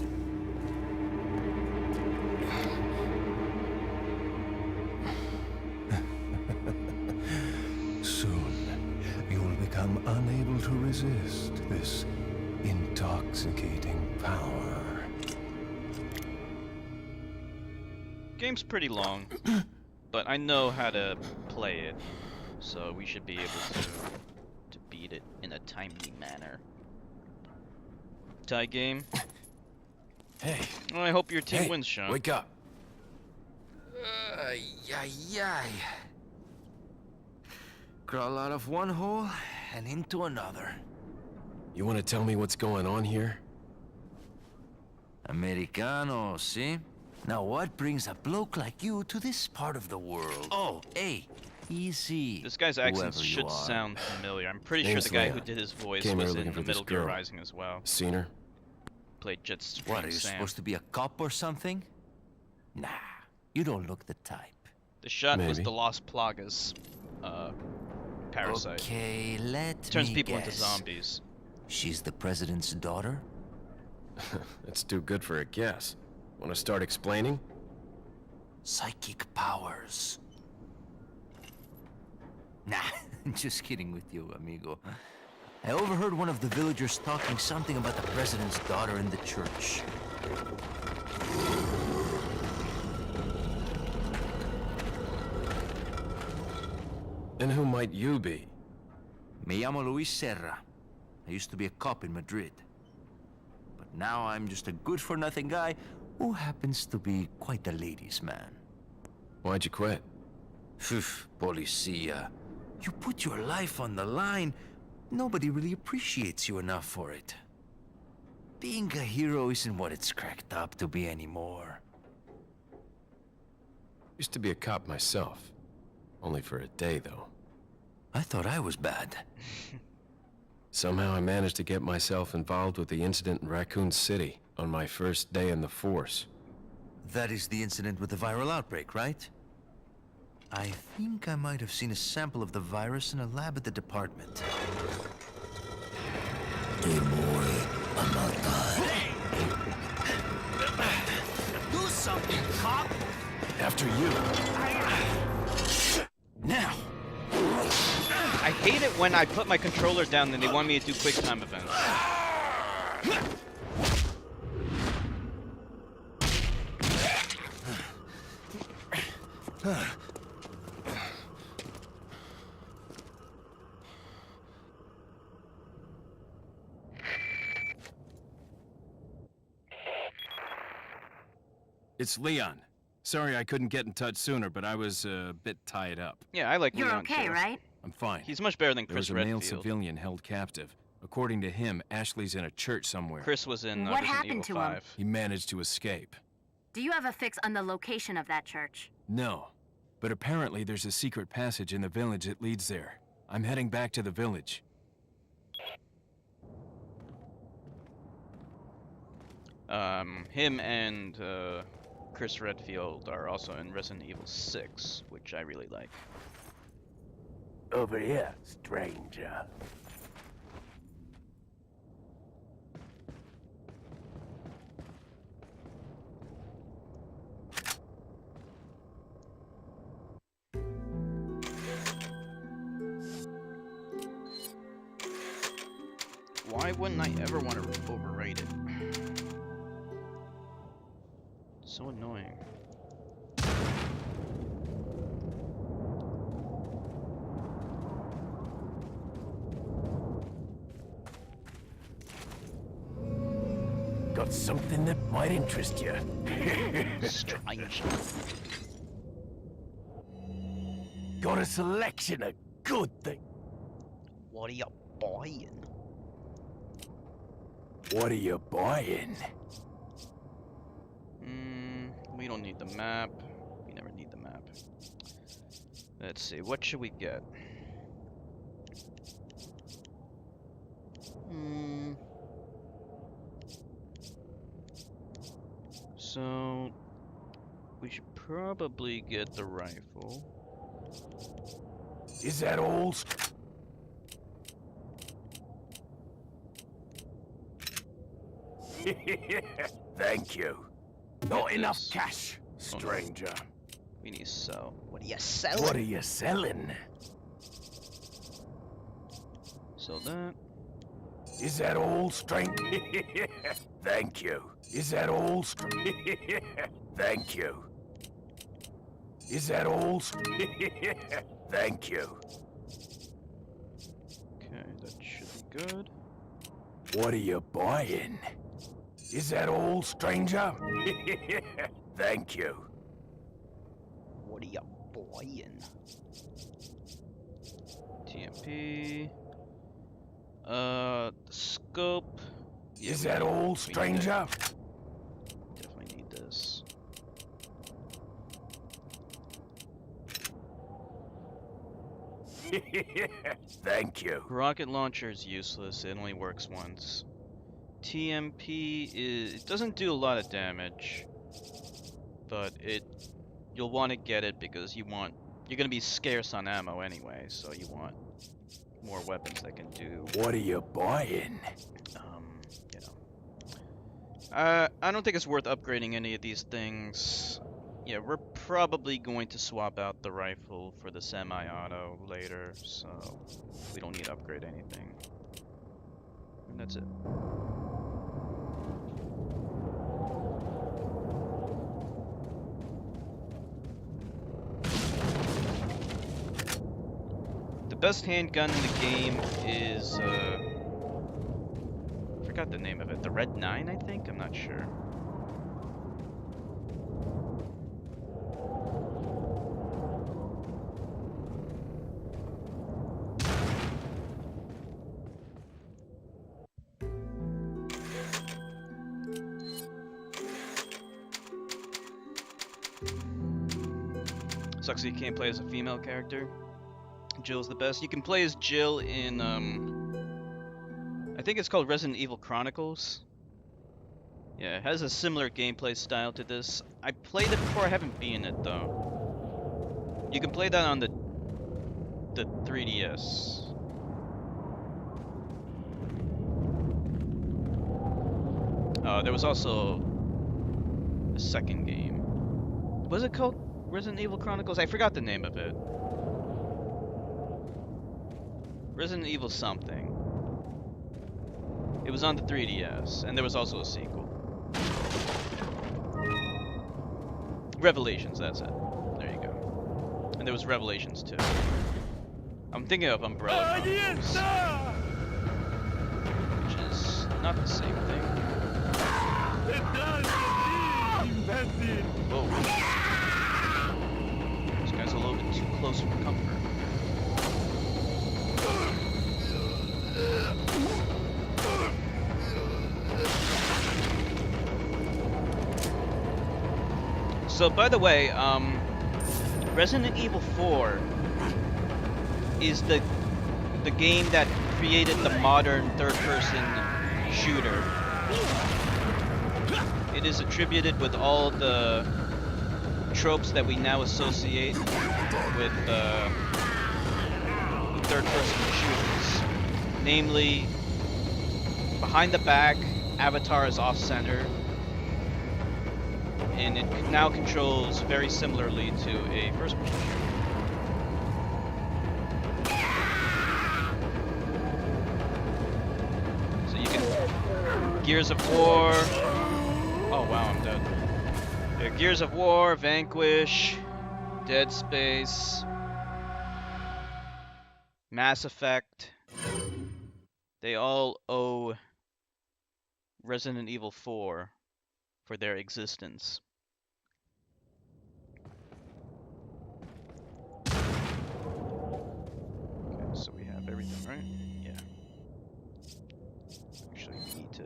Soon, you'll become unable to resist this intoxicating power. Game's pretty long, but I know how to play it, so we should be able to beat it in a timely manner. Tie game. Hey, Well, I hope your team hey, wins, Sean. wake up. Ay. Crawl out of one hole and into another. You want to tell me what's going on here? Americano, see? Now what brings a bloke like you to this part of the world? Oh, hey, easy. This guy's accent whoever you should are. sound familiar. I'm pretty Name's sure the guy who Leon. did his voice Came here was looking in for the this Metal Gear girl. Rising as well. Seen her? Played Jetstream What, are you Sam. supposed to be a cop or something? Nah, you don't look the type. The shot was Maybe. the Las Plagas parasite. Okay, let Turns me people guess. into zombies. She's the president's daughter? That's too good for a guess. Want to start explaining? Psychic powers. Nah, just kidding with you, amigo. I overheard one of the villagers talking something about the president's daughter in the church. And who might you be? Me llamo Luis Serra. I used to be a cop in Madrid. But now I'm just a good-for-nothing guy who happens to be quite a ladies' man. Why'd you quit? Phew, policia. You put your life on the line, nobody really appreciates you enough for it. Being a hero isn't what it's cracked up to be anymore. Used to be a cop myself. Only for a day, though. I thought I was bad. Somehow I managed to get myself involved with the incident in Raccoon City on my first day in the force. That is the incident with the viral outbreak, right? I think I might have seen a sample of the virus in a lab at the department. Do something, cop! After you. Now! I hate it when I put my controller down and they want me to do quick time events. It's Leon. Sorry I couldn't get in touch sooner, but I was a bit tied up. Yeah, I like You're Leon okay, too. right? I'm fine. He's much better than There was Chris a male Redfield. civilian held captive. According to him, Ashley's in a church somewhere. Chris was in What Resident happened Evil to him? 5. He managed to escape. Do you have a fix on the location of that church? No, but apparently there's a secret passage in the village that leads there. I'm heading back to the village. Him and Chris Redfield are also in Resident Evil 6, which I really like. Over here, stranger. Why wouldn't I ever want to overwrite it? So annoying. Got something that might interest you. Strange. Got a selection of good things. What are you buying? What are you buying? We don't need the map. We never need the map. Let's see, what should we get? So we should probably get the rifle. Is that all? Thank you. Not Get enough this. cash, Oh, no. stranger. We need to sell. What are you selling? What are you selling? Sell that. Is that all, stranger? Thank you. Is that all, stranger? Thank you. Is that all, stranger? Thank you. Okay, that should be good. What are you buying? Is that all, stranger? Thank you. What are you buying? TMP. The scope. Yeah, Is we that need- all, we need stranger? Definitely need this. Thank you. Rocket launcher is useless. It only works once. TMP it doesn't do a lot of damage, but you'll want to get it because you're gonna be scarce on ammo anyway, so you want more weapons that can do. What are you buying? You know. I don't think it's worth upgrading any of these things. Yeah, we're probably going to swap out the rifle for the semi-auto later, so we don't need to upgrade anything. And that's it. The best handgun in the game is, I forgot the name of it. The Red 9, I think? I'm not sure. Sucks that you can't play as a female character. Jill's the best. You can play as Jill in, I think it's called Resident Evil Chronicles. Yeah, it has a similar gameplay style to this. I played it before, I haven't beaten it though. You can play that on the 3DS. There was also a second game. Was it called Resident Evil Chronicles? I forgot the name of it. Resident Evil something. It was on the 3DS, and there was also a sequel. Revelations, that's it. There you go. And there was Revelations too. I'm thinking of Umbrella Chronicles, which is not the same thing. Whoa. This guy's a little bit too close for comfort. So, by the way, Resident Evil 4 is the game that created the modern third-person shooter. It is attributed with all the tropes that we now associate with third-person shooters. Namely, behind the back, avatar is off-center, and it now controls very similarly to a first-person shooter. So you can... Gears of War... Oh wow, I'm dead. Yeah, Gears of War, Vanquish, Dead Space, Mass Effect. They all owe Resident Evil 4 for their existence. Okay, so we have everything, right? Yeah. Actually, we need to...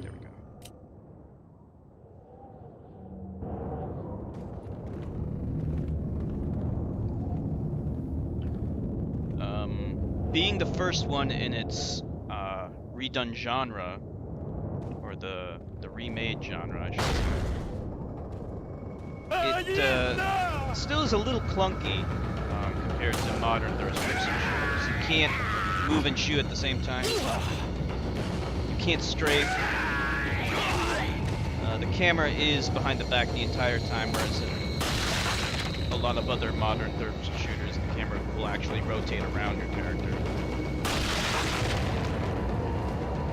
There we go. Being the first one in its redone genre, or the remade genre, I should say, it still is a little clunky compared to modern third-person shooters. You can't move and shoot at the same time. You can't strafe. The camera is behind the back the entire time, whereas in a lot of other modern third-person shooters, the camera will actually rotate around your character.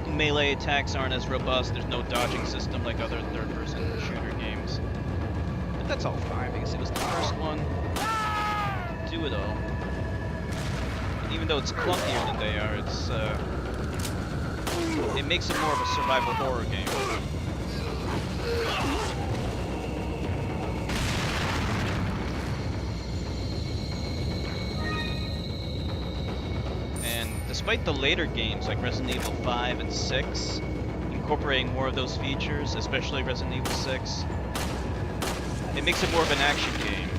Melee attacks aren't as robust, there's no dodging system like other third-person shooter games. But that's all fine, because it was the first one to do it all. even though it's clunkier than they are, it makes it more of a survival horror game. And despite the later games like Resident Evil 5 and 6 incorporating more of those features, especially Resident Evil 6, it makes it more of an action game.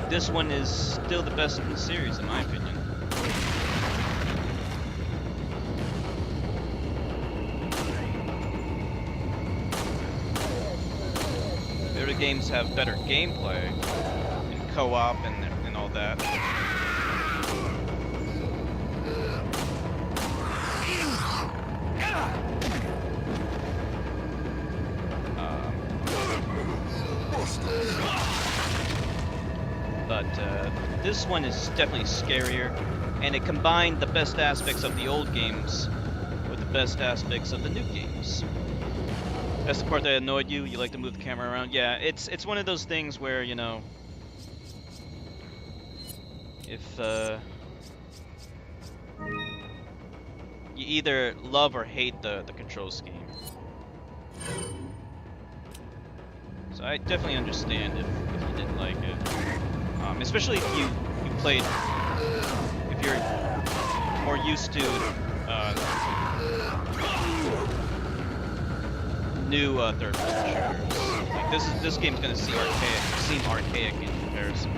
This one is still the best in the series, in my opinion. The other games have better gameplay and co-op and all that. But this one is definitely scarier, and it combined the best aspects of the old games with the best aspects of the new games. That's the part that annoyed you. You like to move the camera around. Yeah, it's one of those things where, you know, if you either love or hate the control scheme. So I definitely understand if you didn't like it. Especially if you played, if you're more used to new third-person shooters. Like this game's gonna seem archaic in comparison.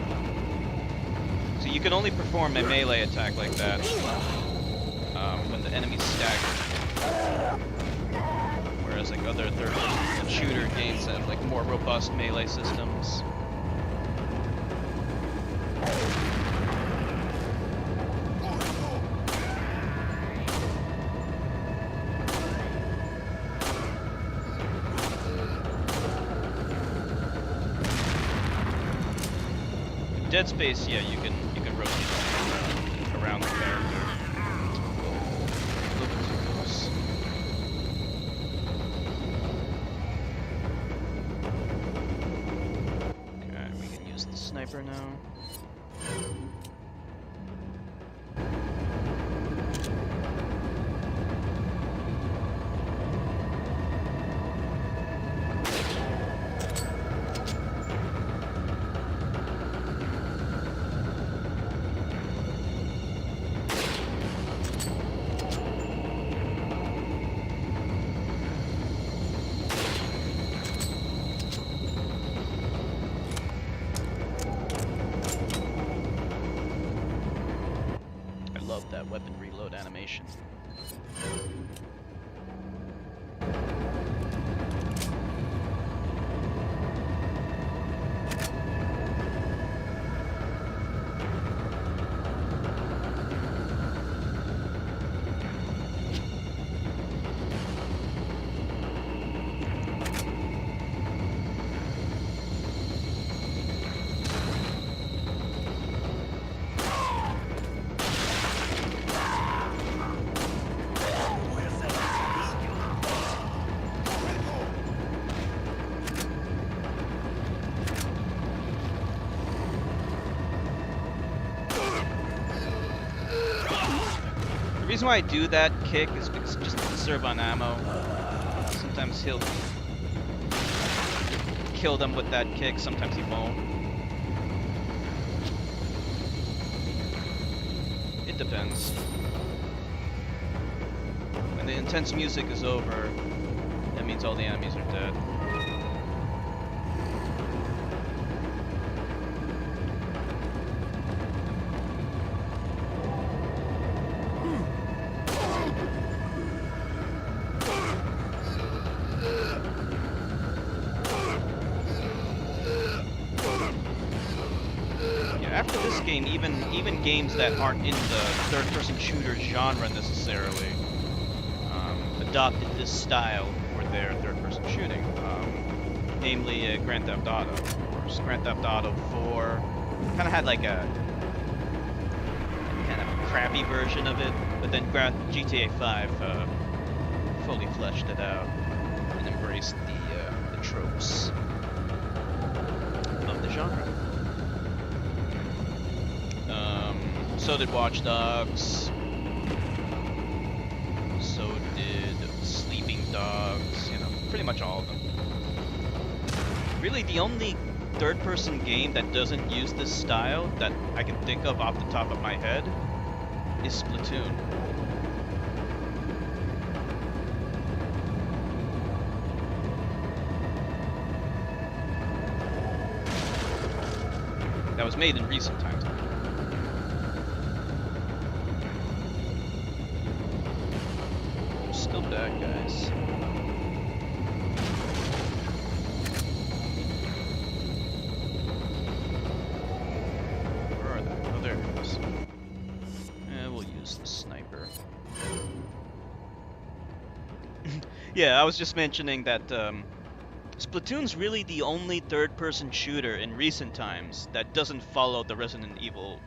So you can only perform a melee attack like that when the enemy's staggered. Whereas like other third-person shooter games have like more robust melee systems. Dead Space, yeah, you can rotate around the character. A little bit too close. Okay, we can use the sniper now. That weapon reload animation. The reason why I do that kick is because just to conserve on ammo. Sometimes he'll kill them with that kick, sometimes he won't. It depends. When the intense music is over, that means all the enemies are dead. After this game, even games that aren't in the third-person shooter genre necessarily adopted this style for their third-person shooting. Namely, Grand Theft Auto. Of course, Grand Theft Auto 4 kind of had like a kind of crappy version of it, but then GTA 5 fully fleshed it out and embraced the tropes of the genre. So did Watch Dogs. So did Sleeping Dogs. You know, pretty much all of them. Really, the only third-person game that doesn't use this style that I can think of off the top of my head is Splatoon. That was made in recent times. There's still bad guys. Where are they? Oh, there it is. We'll use the sniper. Yeah, I was just mentioning that Splatoon's really the only third-person shooter in recent times that doesn't follow the Resident Evil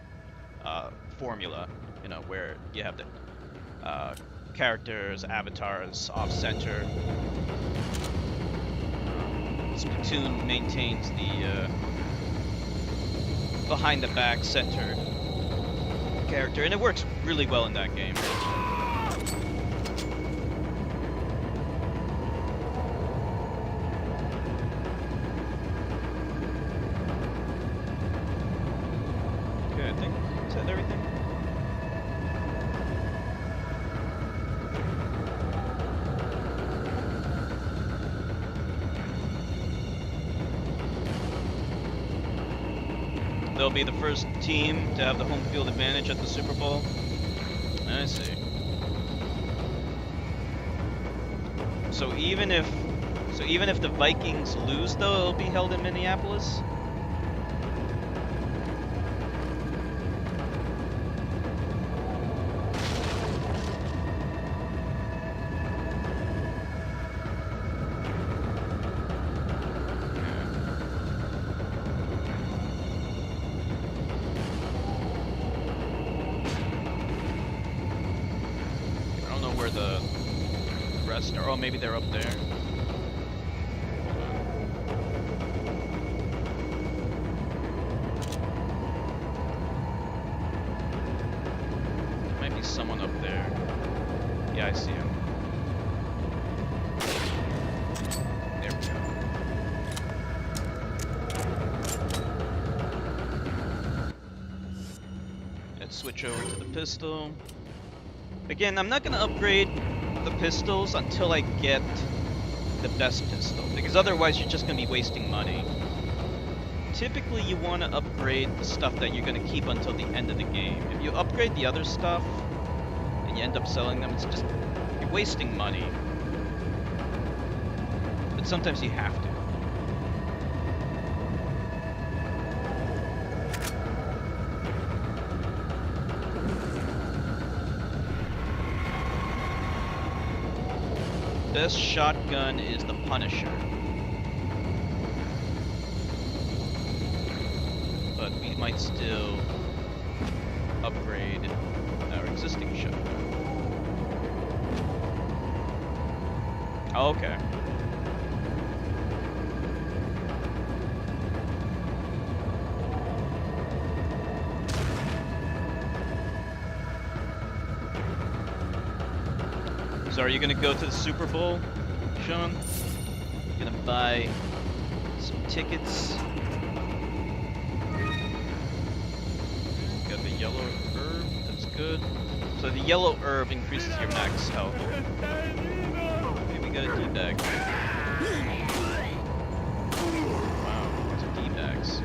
formula, you know, where you have the characters, avatars off-center. Splatoon maintains the behind-the-back centered character, and it works really well in that game. They'll be the first team to have the home field advantage at the Super Bowl. I see. So even if the Vikings lose, though, it'll be held in Minneapolis. Where the rest are. Oh, maybe they're up there. There might be someone up there. Yeah, I see him. There we go. Let's switch over to the pistol. Again, I'm not going to upgrade the pistols until I get the best pistol, because otherwise you're just going to be wasting money. Typically, you want to upgrade the stuff that you're going to keep until the end of the game. If you upgrade the other stuff, and you end up selling them, it's just, you're wasting money. But sometimes you have to. Best shotgun is the Punisher. But we might still upgrade our existing shotgun. Oh, okay. So are you gonna go to the Super Bowl, Sean? Gonna buy some tickets. Got the yellow herb, that's good. So the yellow herb increases your max health. Okay, we got a D-bag. Wow, lots of D-bags.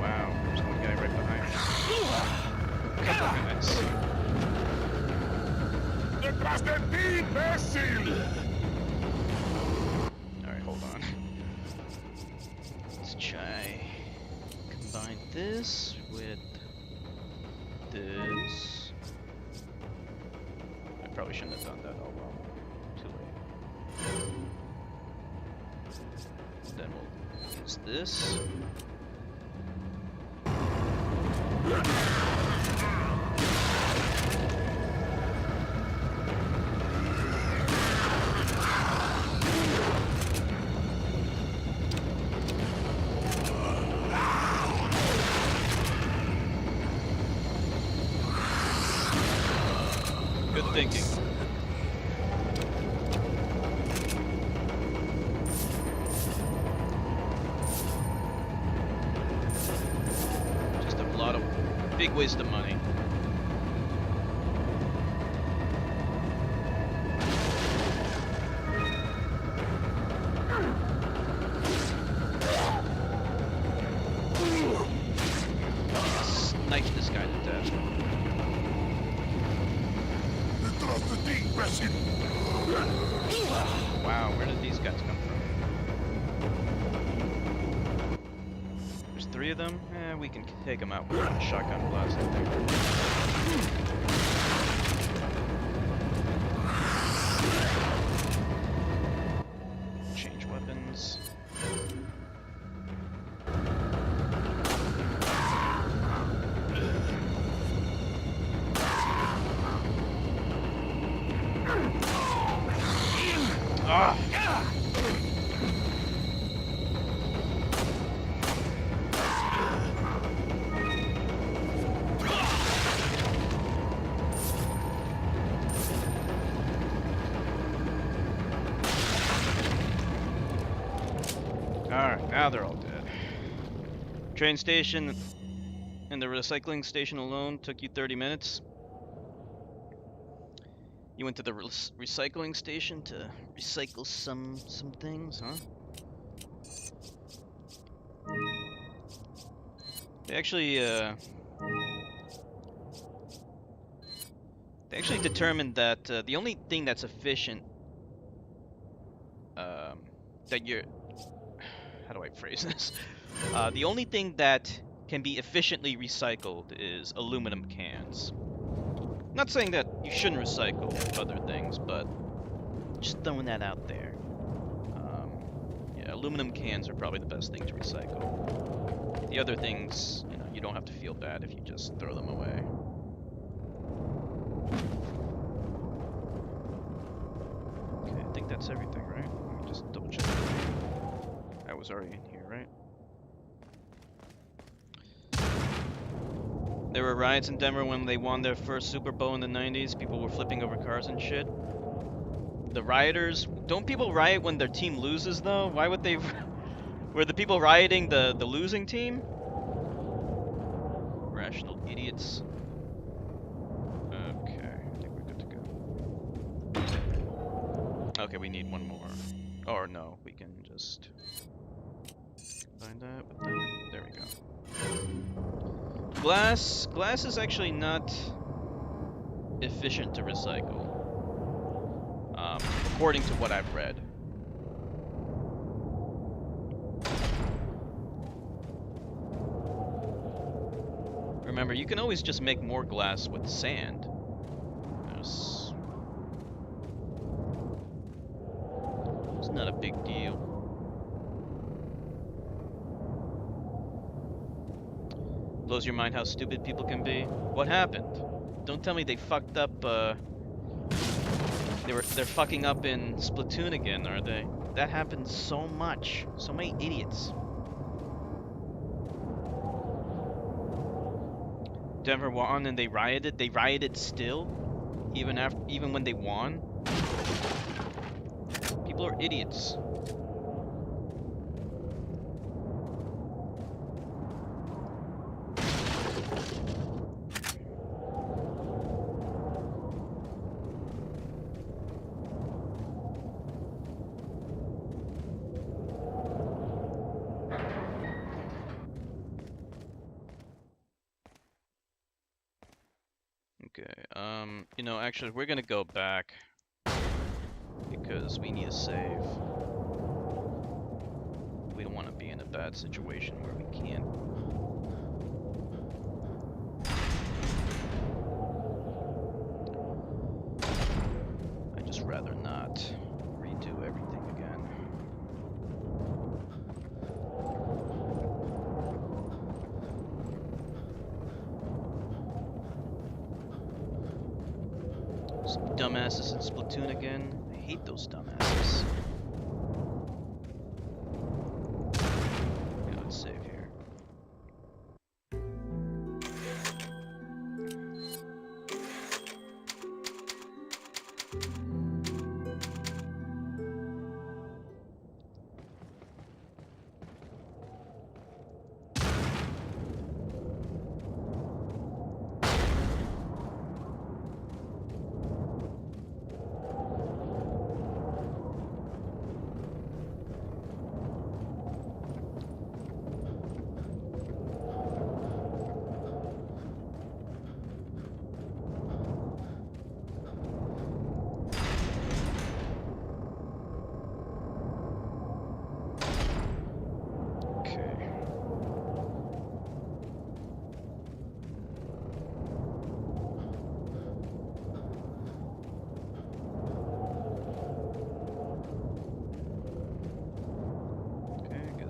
Wow, there's one guy right behind me. Couple guys. Detrás de ti, imbécil! Alright, hold on. Let's try combine this with this. I probably shouldn't have done that. Oh well. Too late. Then we'll use this. thinking. Just a lot of big waste of money. Snipe this guy to death. Wow, where did these guys come from? There's 3 of them? We can take them out with a shotgun blast, I think. Change weapons. Ah! Alright, now they're all dead. Train station and the recycling station alone took you 30 minutes. You went to the recycling station to recycle some things, huh? They actually determined that the only thing that's efficient, that you're, how do I phrase this? The only thing that can be efficiently recycled is aluminum cans. Not saying that you shouldn't recycle other things, but just throwing that out there. Yeah, aluminum cans are probably the best thing to recycle. The other things, you know, you don't have to feel bad if you just throw them away. Okay, I think that's everything, right? Let me just double check. I was already in here, right? There were riots in Denver when they won their first Super Bowl in the 90s. People were flipping over cars and shit. The rioters... Don't people riot when their team loses, though? Why would they... Were the people rioting the losing team? Rational idiots. Okay, I think we're good to go. Okay, we need one more. Or no, we can just... Find that with that. There we go. Glass is actually not efficient to recycle, according to what I've read. Remember, you can always just make more glass with sand. It's not a big deal. Blows your mind how stupid people can be. What happened? Don't tell me they fucked up, they're fucking up in Splatoon again, are they? That happens so much. So many idiots. Denver won and they rioted. They rioted still, even when they won. People are idiots. Okay, you know, actually, we're gonna go back because we need a save. We don't want to be in a bad situation where we can't. I'd just rather not redo everything again. Some dumbasses in Splatoon again. I hate those dumbasses. Okay, let's save here.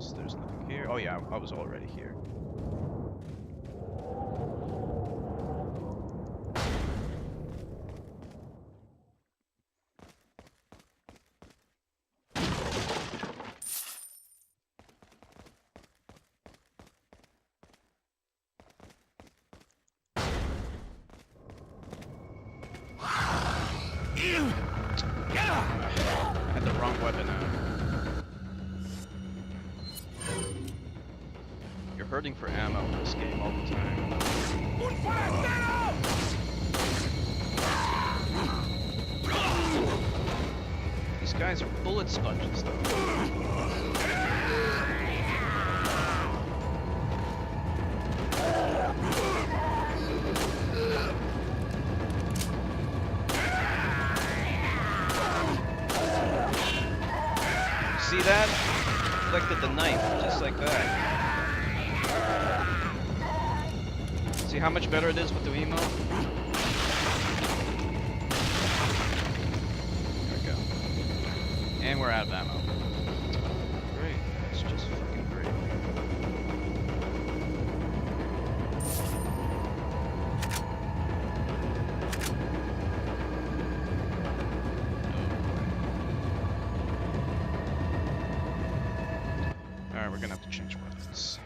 else. There's nothing here. Oh yeah, I was already here. I had the wrong weapon out. You're hurting for ammo in this game all the time. ¡Un forastero! These guys are bullet sponges, though. See that? Deflected the knife, just like that. See how much better it is with the emo? There we go. And we're out of ammo. Great. That's just fucking great. Alright, we're gonna have to change weapons.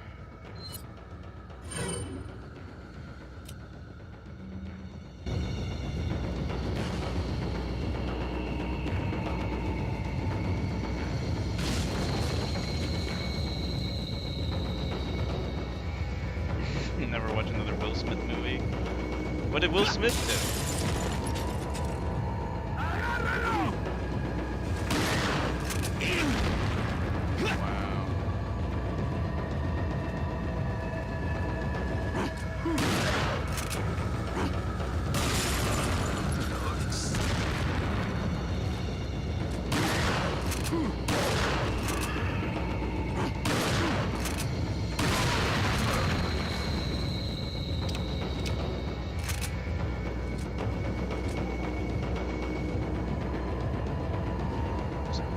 Never watch another Will Smith movie. What did Will Smith do? Wow.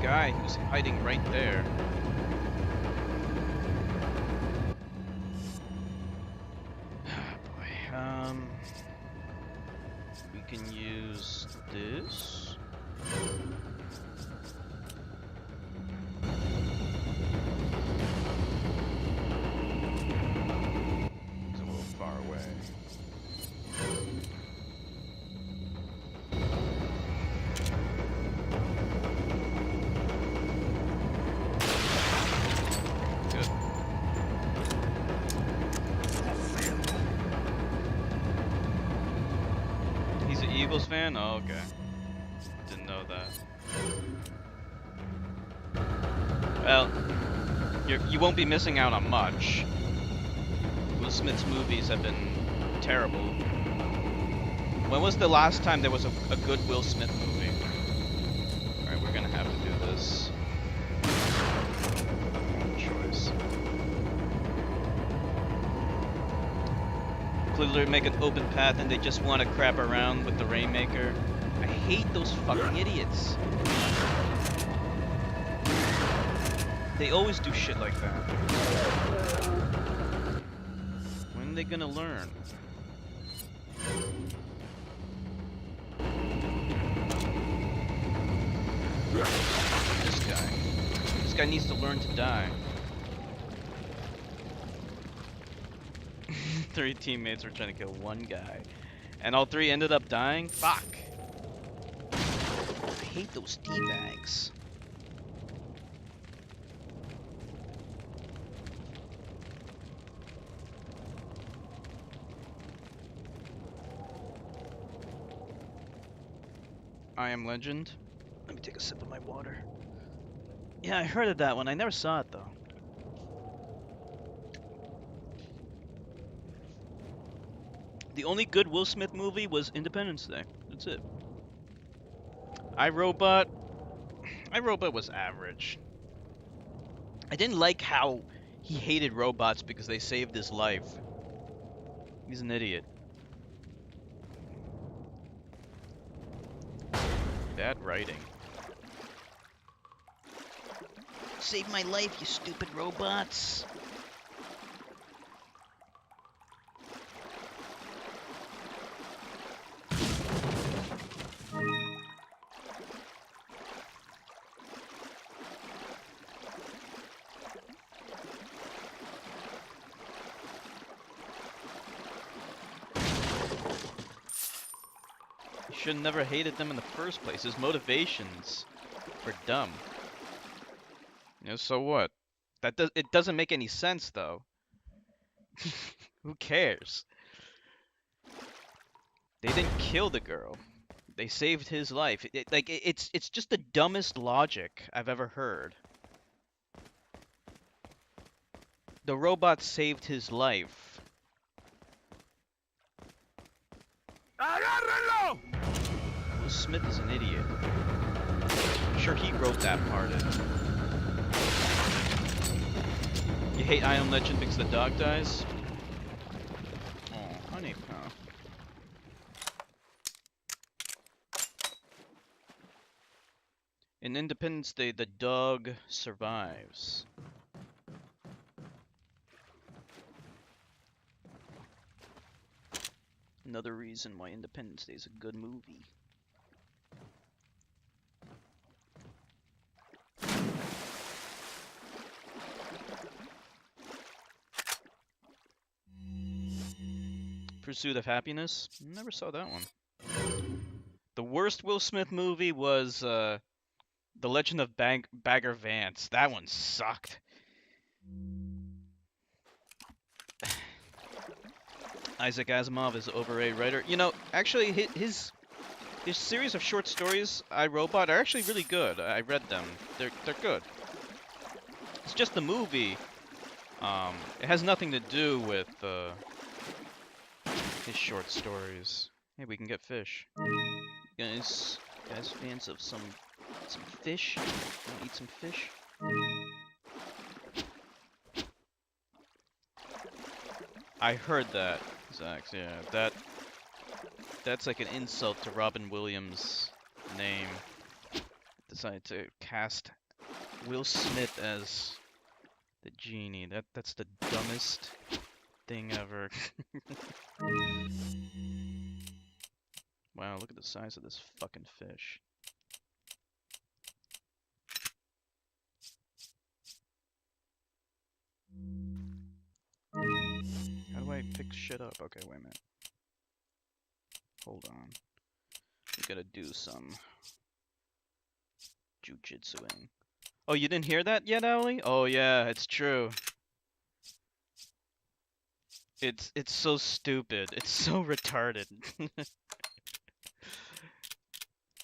Guy who's hiding right there. Boy, we can use this. It's a little far away. Eagles fan? Oh, okay. Didn't know that. Well, you won't be missing out on much. Will Smith's movies have been terrible. When was the last time there was a good Will Smith movie? Alright, we're gonna have to do this. Choice. Clearly make an open path and they just want to crap around with the Rainmaker. I hate those fucking idiots. They always do shit like that. When are they gonna learn? This guy needs to learn to die. 3 teammates were trying to kill one guy, and all 3 ended up dying? Fuck. I hate those D-bags. I Am Legend. Let me take a sip of my water. Yeah, I heard of that one. I never saw it though. The only good Will Smith movie was Independence Day. That's it. iRobot was average. I didn't like how he hated robots because they saved his life. He's an idiot. Bad writing. saved my life, you stupid robots. You should have never hated them in the first place. His motivations were dumb. You know, so what? It doesn't make any sense though. Who cares? They didn't kill the girl. They saved his life. It's just the dumbest logic I've ever heard. The robot saved his life. ¡Agárrenlo! Will Smith is an idiot. I'm sure he wrote that part in. You hate I Am Legend because the dog dies? Oh, honey pal. In Independence Day, the dog survives. Another reason why Independence Day is a good movie. Pursuit of Happiness? Never saw that one. The worst Will Smith movie was The Legend of Bagger Vance. That one sucked. Isaac Asimov is an overrated writer. You know, actually, his series of short stories, I, Robot, are actually really good. I read them. They're good. It's just the movie. It has nothing to do with his short stories. Hey, we can get fish. Guys fans of some fish? Wanna eat some fish? I heard that, Zach. Yeah, that's like an insult to Robin Williams' name. Decided to cast Will Smith as the genie. That's the dumbest thing ever. Wow, look at the size of this fucking fish. How do I pick shit up? Okay, wait a minute. Hold on. We gotta do some jujitsuing. Oh, you didn't hear that yet, Owly? Oh yeah, it's true. It's so stupid. It's so retarded.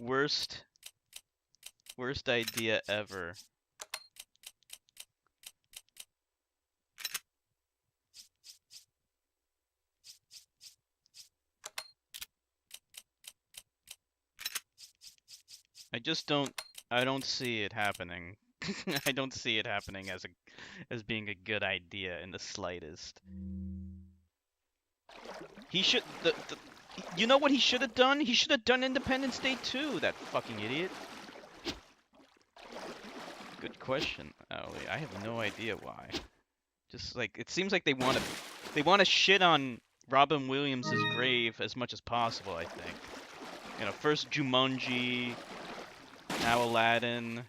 Worst idea ever. I don't see it happening. I don't see it happening as being a good idea in the slightest. He should you know what he should have done? He should have done Independence Day 2, that fucking idiot. Good question, Owly. I have no idea why. Just like it seems like they want to shit on Robin Williams' grave as much as possible, I think. You know, first Jumanji, now Aladdin.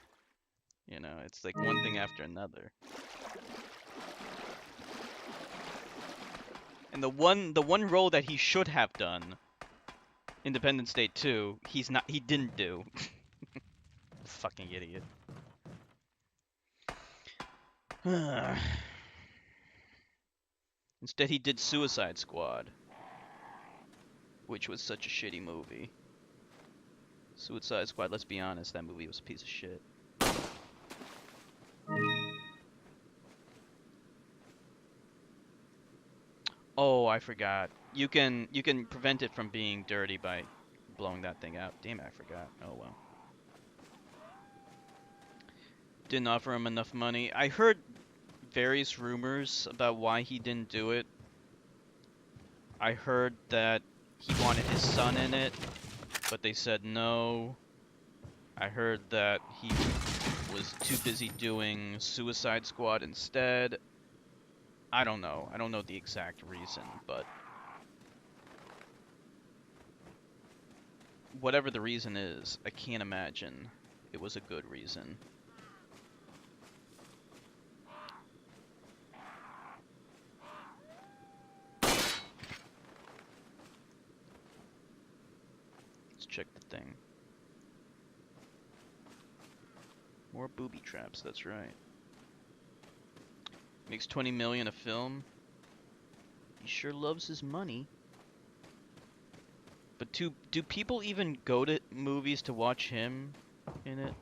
You know, it's like one thing after another. And the one role that he should have done, Independence Day 2, he didn't do. Fucking idiot. Instead he did Suicide Squad, which was such a shitty movie. Suicide Squad, let's be honest, that movie was a piece of shit. Oh, I forgot. You can prevent it from being dirty by blowing that thing out. Damn it, I forgot. Oh well. Didn't offer him enough money. I heard various rumors about why he didn't do it. I heard that he wanted his son in it, but they said no. I heard that was too busy doing Suicide Squad instead. I don't know. I don't know the exact reason, but whatever the reason is, I can't imagine it was a good reason. Let's check the thing. More booby traps, that's right. Makes 20 million a film. He sure loves his money. But do people even go to movies to watch him in it?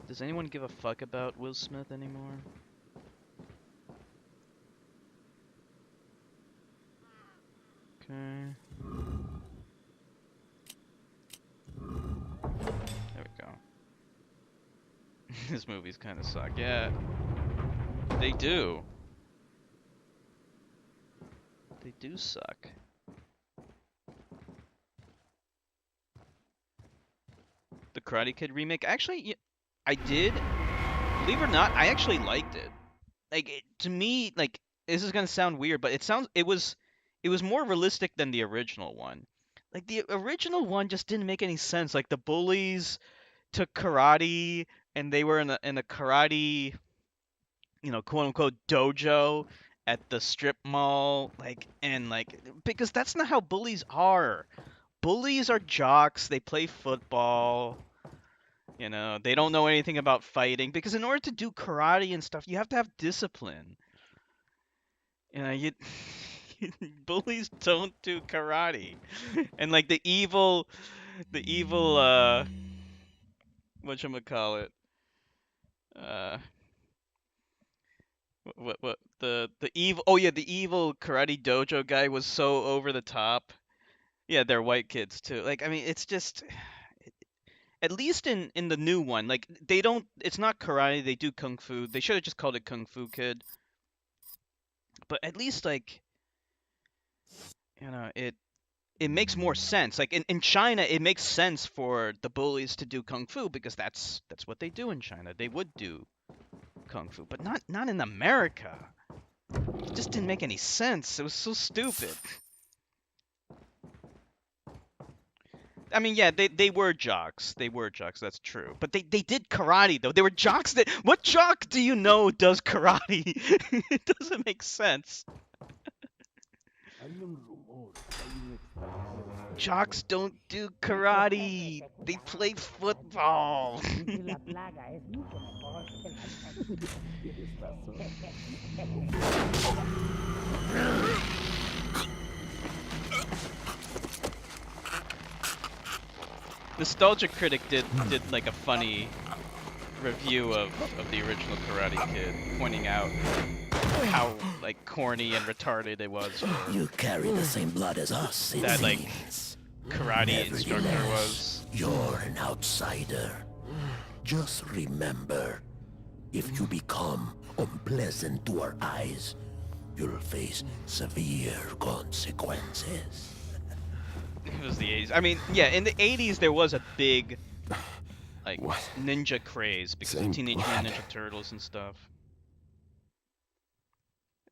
Does anyone give a fuck about Will Smith anymore? Okay. There we go. These movies kind of suck. Yeah. They do. They do suck. The Karate Kid remake. Actually, I did. Believe it or not, I actually liked it. Like to me, like this is gonna sound weird, but it was more realistic than the original one. Like the original one just didn't make any sense. Like the bullies took karate and they were in a karate, quote unquote dojo at the strip mall, because that's not how bullies are. Bullies are jocks, they play football, they don't know anything about fighting, because in order to do karate and stuff, you have to have discipline. You bullies don't do karate. And like the evil whatchamacallit, what the evil the evil karate dojo guy was so over the top. Yeah, they're white kids too. Like I mean, it's just at least in the new one, like it's not karate, they do kung fu. They should have just called it Kung Fu Kid. But at least like it makes more sense. Like in China, it makes sense for the bullies to do kung fu because that's what they do in China. They would do kung fu, but not in America. It just didn't make any sense. It was so stupid. I mean, yeah, they were jocks. They were jocks, that's true. But they did karate, though. They were jocks that... What jock do you know does karate? It doesn't make sense. Jocks don't do karate. They play football. Nostalgia Critic did like a funny review of the original Karate Kid, pointing out how like corny and retarded it was. You carry the same blood as us, it that like seems. karate instructor was. You're an outsider. Just remember, if you become unpleasant to our eyes, you'll face severe consequences. It was the 80s. I mean, yeah, in the 80s there was a big like ninja craze because of Teenage Mutant Ninja Turtles and stuff.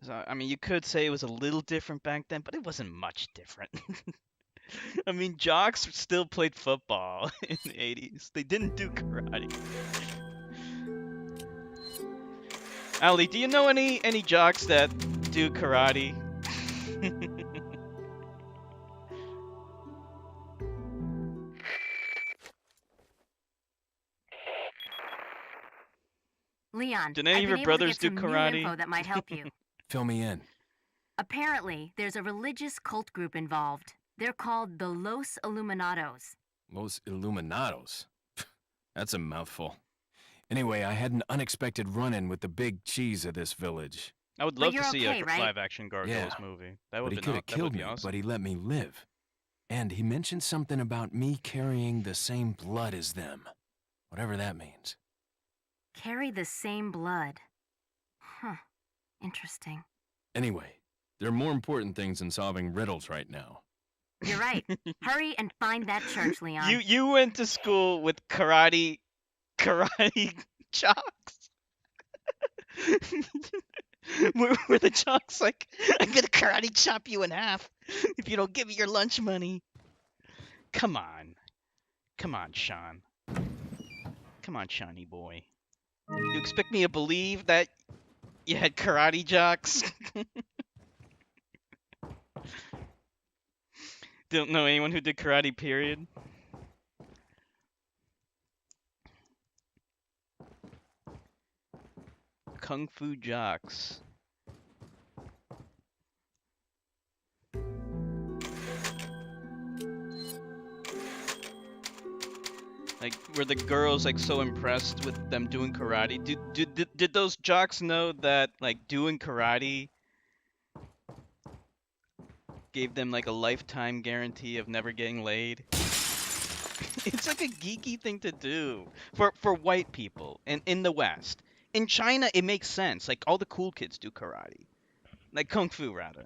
So, I mean, you could say it was a little different back then, but it wasn't much different. I mean, jocks still played football in the 80s. They didn't do karate. Ali, do you know any jocks that do karate? Leon, Did any of your brothers do karate? New info that might help you. Fill me in. Apparently, there's a religious cult group involved. They're called the Los Illuminados. Los Illuminados? That's a mouthful. Anyway, I had an unexpected run-in with the big cheese of this village. I would love to see okay, a right? live-action Gargoyles movie. That would But he could have killed me, awesome. but he let me live. And he mentioned something about me carrying the same blood as them. Whatever that means. Carry the same blood. Huh. Interesting. Anyway, there are more important things than solving riddles right now. You're right. Hurry and find that church, Leon. You went to school with karate jocks. Were the jocks like, I'm gonna karate chop you in half if you don't give me your lunch money? Come on. Come on, Sean. Come on, Shawnee boy. You expect me to believe that you had karate jocks? Don't know anyone who did karate, period. Kung Fu jocks. Like, were the girls like so impressed with them doing karate? Did those jocks know that like doing karate gave them like a lifetime guarantee of never getting laid? It's like a geeky thing to do for white people in the West. In China, it makes sense. Like all the cool kids do karate, like kung fu rather.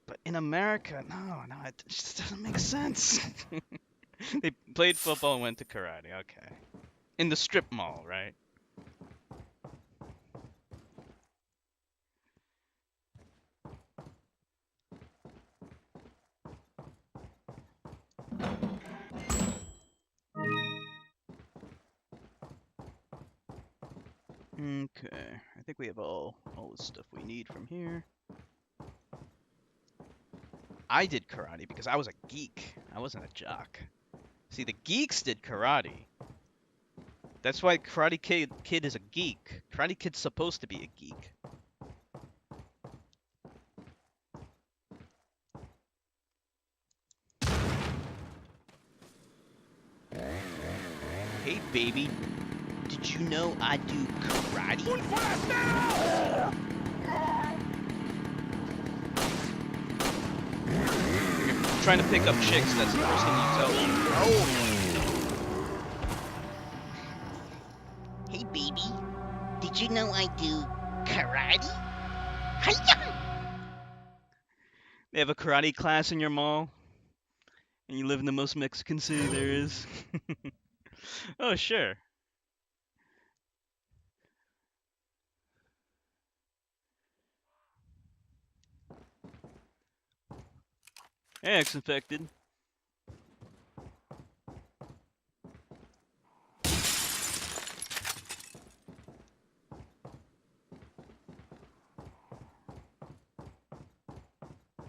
But in America, no, it just doesn't make sense. They played football and went to karate. Okay, in the strip mall, right? Okay, I think we have all the stuff we need from here. I did karate because I was a geek. I wasn't a jock. See, the geeks did karate. That's why Karate Kid is a geek. Karate Kid's supposed to be a geek. Hey, baby. Did you know I do karate? You're trying to pick up chicks, that's the first thing you tell them. Oh. Hey, baby. Did you know I do karate? Hi-ya! They have a karate class in your mall? And you live in the most Mexican city there is? Oh, sure. X infected.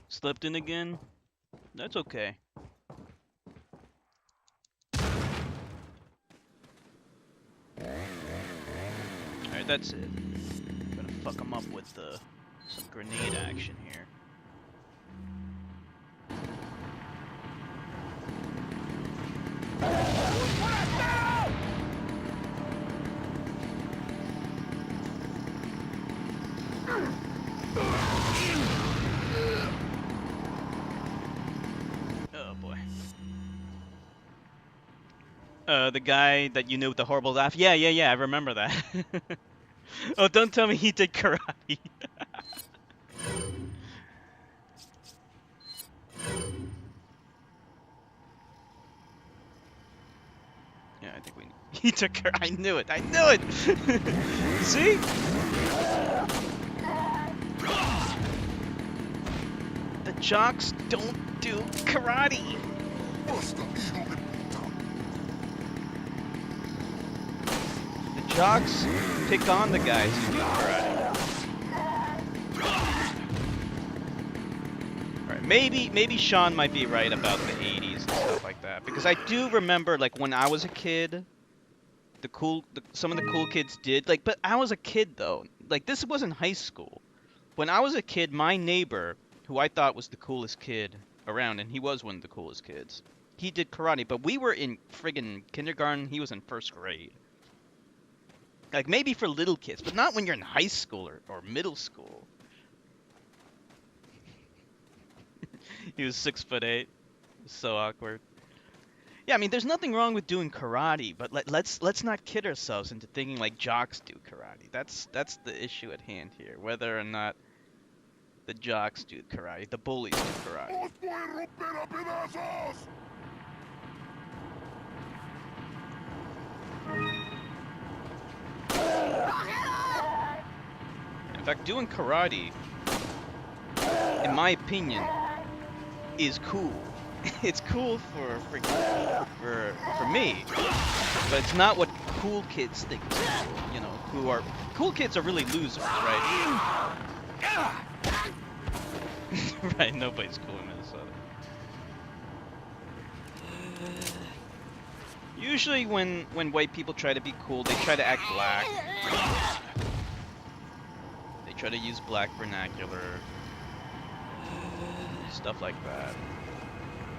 Slept in again? That's okay. Alright, that's it. I'm gonna fuck him up with some grenade action here. Oh boy. The guy that you knew with the horrible laugh? Yeah, I remember that. Oh, don't tell me he did karate. Yeah, I think he took her. I knew it. See? The jocks don't do karate. The jocks pick on the guys who do karate. Alright, maybe Sean might be right about the 80s and stuff like that. Because I do remember, like, when I was a kid, some of the cool kids did. Like, but I was a kid, though. Like, this wasn't high school. When I was a kid, my neighbor, who I thought was the coolest kid around, and he was one of the coolest kids, he did karate. But we were in friggin' kindergarten. He was in first grade. Like, maybe for little kids, but not when you're in high school or middle school. He was 6'8". So awkward. Yeah, I mean, there's nothing wrong with doing karate, but let's not kid ourselves into thinking like jocks do karate. That's the issue at hand here. Whether or not the jocks do karate, the bullies do karate. In fact, doing karate, in my opinion, is cool. It's cool for me, but it's not what cool kids think is cool. You know, cool kids are really losers, right? Right, nobody's cool in Minnesota. Usually when white people try to be cool, they try to act black. They try to use black vernacular. Stuff like that.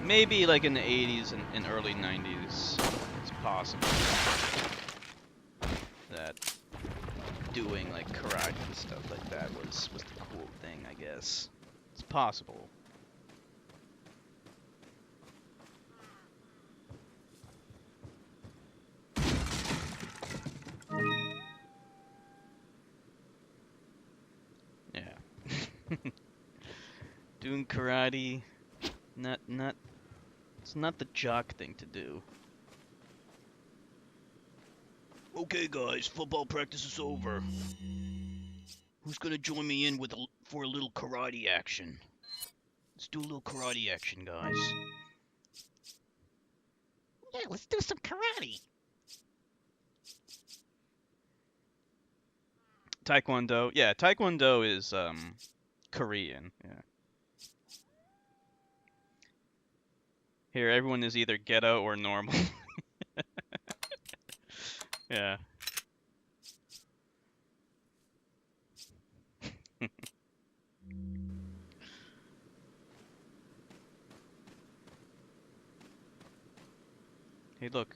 Maybe like in the 80s and early 90s, it's possible that doing like karate and stuff like that was the cool thing, I guess. It's possible. Yeah. Doing karate, it's not the jock thing to do. Okay, guys, football practice is over. Who's gonna join me in for a little karate action? Let's do a little karate action, guys. Yeah, let's do some karate. Taekwondo. Yeah, Taekwondo is Korean. Yeah. Here, everyone is either ghetto or normal. Yeah. Hey, look.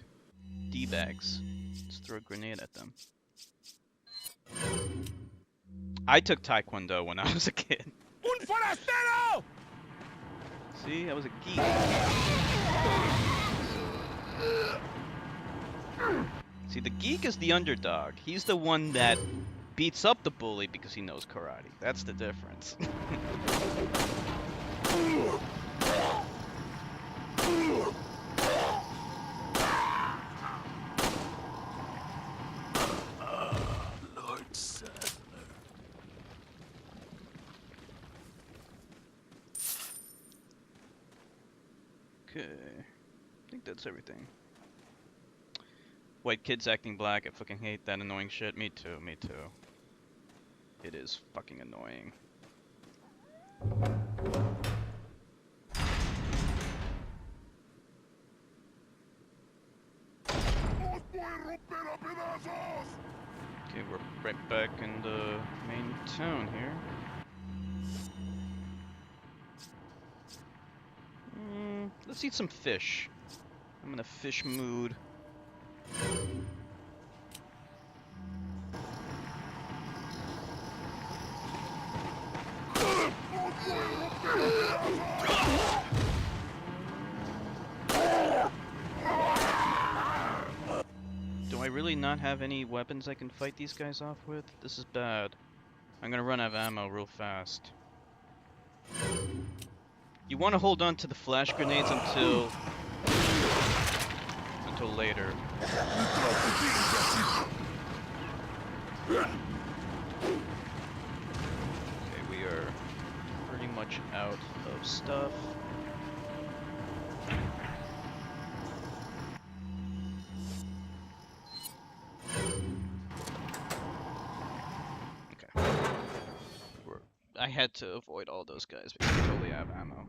D-bags. Let's throw a grenade at them. I took Taekwondo when I was a kid. Un forastero! See, I was a geek. See, the geek is the underdog. He's the one that beats up the bully because he knows karate. That's the difference. Lord Sadler. Okay. I think that's everything. White kids acting black. I fucking hate that annoying shit. Me too, me too. It is fucking annoying. Okay, we're right back in the main town here. Let's eat some fish. I'm in a fish mood. Do I really not have any weapons I can fight these guys off with? This is bad. I'm gonna run out of ammo real fast. You want to hold on to the flash grenades until later. Okay, we are pretty much out of stuff. Okay. I had to avoid all those guys because I totally have ammo.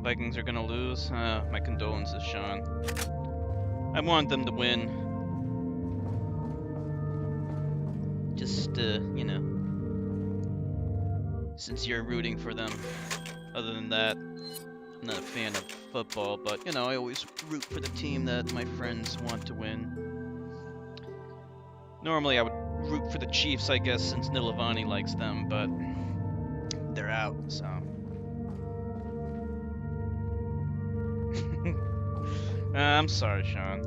Vikings are gonna lose. My condolences, Sean. I want them to win. Just, you know, since you're rooting for them. Other than that, I'm not a fan of football, but, you know, I always root for the team that my friends want to win. Normally, I would root for the Chiefs, I guess, since Nilavani likes them, but they're out, so. I'm sorry, Sean.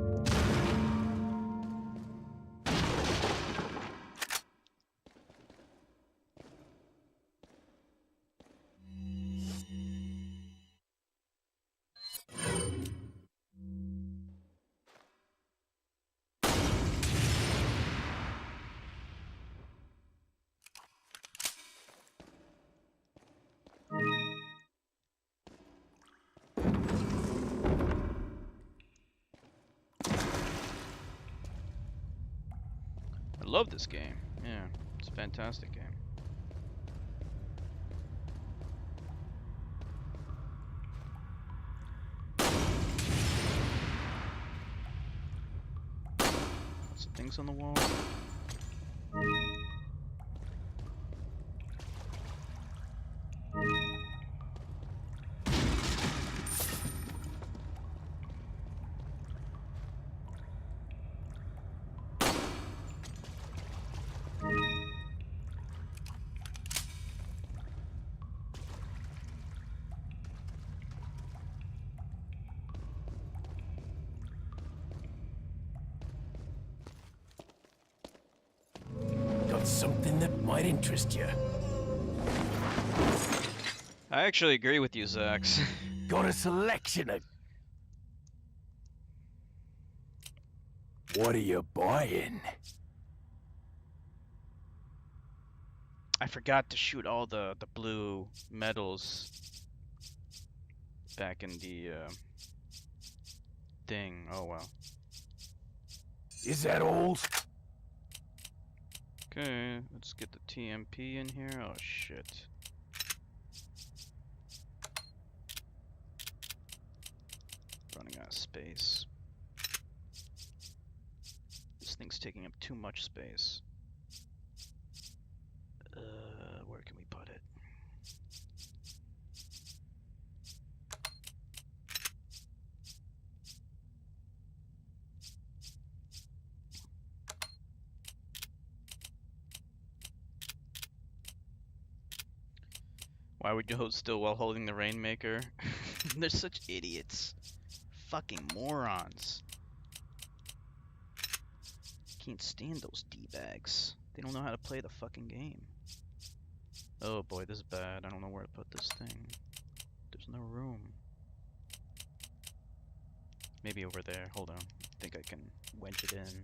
love this game. Yeah, it's a fantastic game. Lots of things on the wall. Got something that might interest you. I actually agree with you, Zax. Got a selection of... What are you buying? I forgot to shoot all the blue medals back in the thing. Oh well. Is that all? Okay, let's get the TMP in here. Oh shit. Running out of space. This thing's taking up too much space. Where can we put it? Why would you hold still while holding the Rainmaker? They're such idiots. Fucking morons. Can't stand those D-bags. They don't know how to play the fucking game. Oh boy, this is bad. I don't know where to put this thing. There's no room. Maybe over there. Hold on. I think I can wedge it in.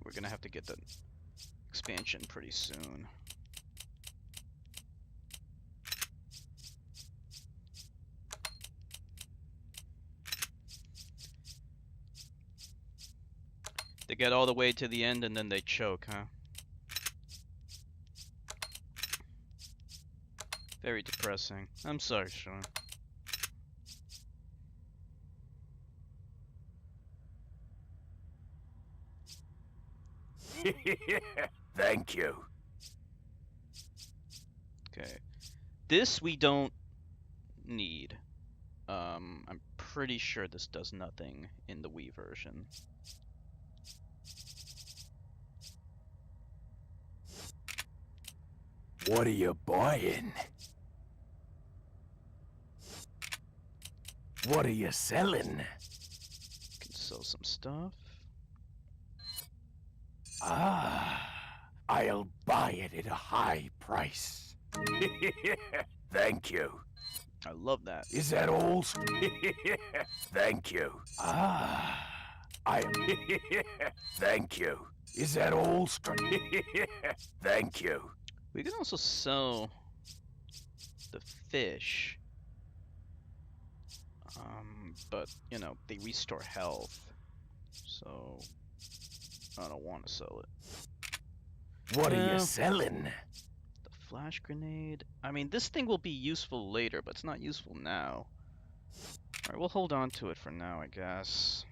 We're gonna have to get the expansion pretty soon. They get all the way to the end and then they choke, huh? Very depressing. I'm sorry, Sean. Thank you. Okay. This we don't need. I'm pretty sure this does nothing in the Wii version. What are you buying? What are you selling? Can sell some stuff. Ah, I'll buy it at a high price. Thank you. I love that. Is that all? Thank you. Ah, Thank you. Is that all? Thank you. We can also sell the fish. But, you know, they restore health. So, I don't want to sell it. What are Well, you selling? The flash grenade. I mean, this thing will be useful later, but it's not useful now. Alright, we'll hold on to it for now, I guess.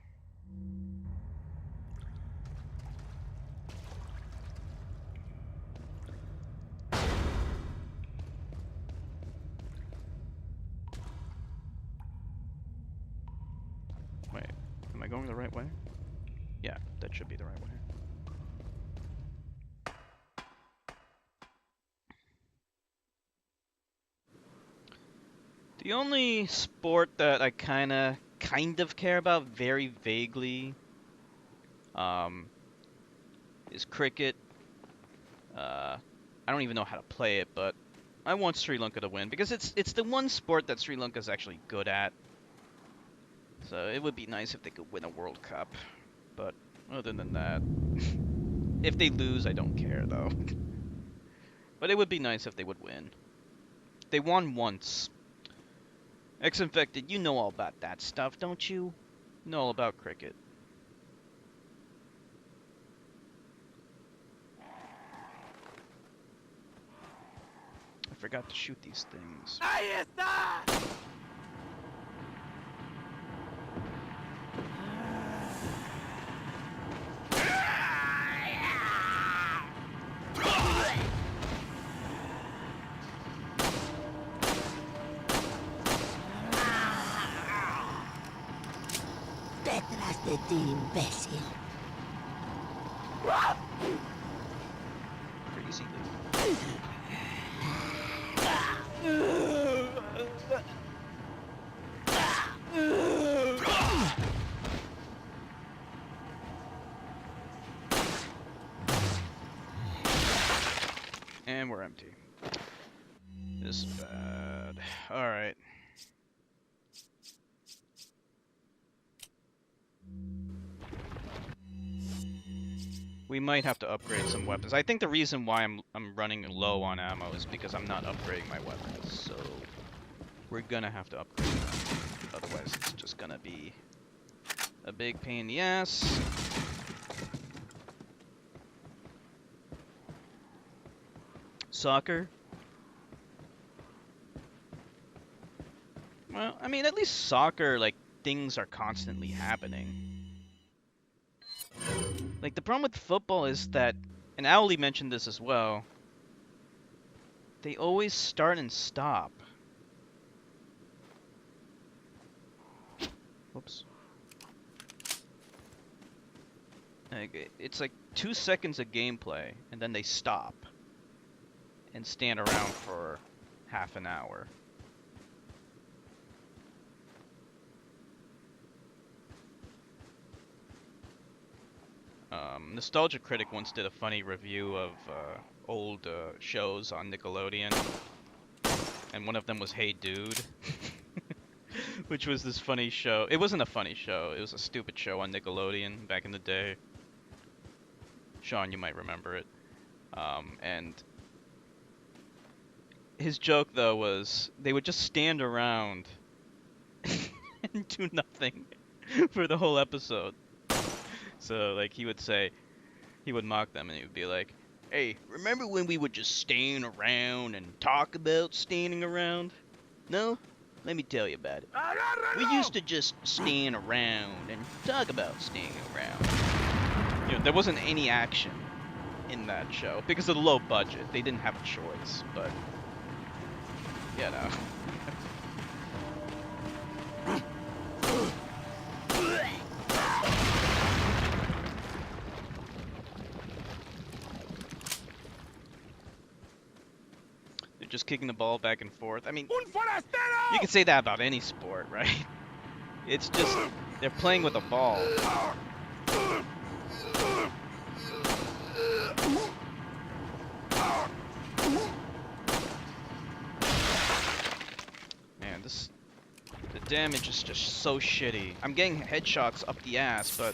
Wait, am I going the right way? Yeah, that should be the right way. The only sport that I kind of care about very vaguely is cricket. I don't even know how to play it, but I want Sri Lanka to win because it's the one sport that Sri Lanka is actually good at. So it would be nice if they could win a World Cup. But other than that, if they lose, I don't care though. But it would be nice if they would win. They won once. Ex-infected, you know all about that stuff, don't you? You know all about cricket. I forgot to shoot these things. ¡Ahí está! Detrás de ti, imbécil. Crazy dude. And we're empty. This is bad. Alright. We might have to upgrade some weapons. I think the reason why I'm running low on ammo is because I'm not upgrading my weapons. So we're gonna have to upgrade them. Otherwise it's just gonna be a big pain in the ass. Soccer? Well, I mean, at least soccer, like, things are constantly happening. Like, the problem with football is that, and Owly mentioned this as well, they always start and stop. Whoops. Like, it's like 2 seconds of gameplay, and then they stop. And stand around for half an hour. Nostalgia Critic once did a funny review of old shows on Nickelodeon, and one of them was Hey Dude, which was this funny show. It wasn't a funny show, it was a stupid show on Nickelodeon back in the day. Sean, you might remember it. And his joke, though, was they would just stand around and do nothing for the whole episode. So, like, he would say, he would mock them, and he would be like, "Hey, remember when we would just stand around and talk about standing around? No? Let me tell you about it. We used to just stand around and talk about standing around." You know, there wasn't any action in that show because of the low budget. They didn't have a choice, but, you know. Just kicking the ball back and forth. I mean, you can say that about any sport, right? It's just, they're playing with a ball. Man, the damage is just so shitty. I'm getting headshots up the ass, but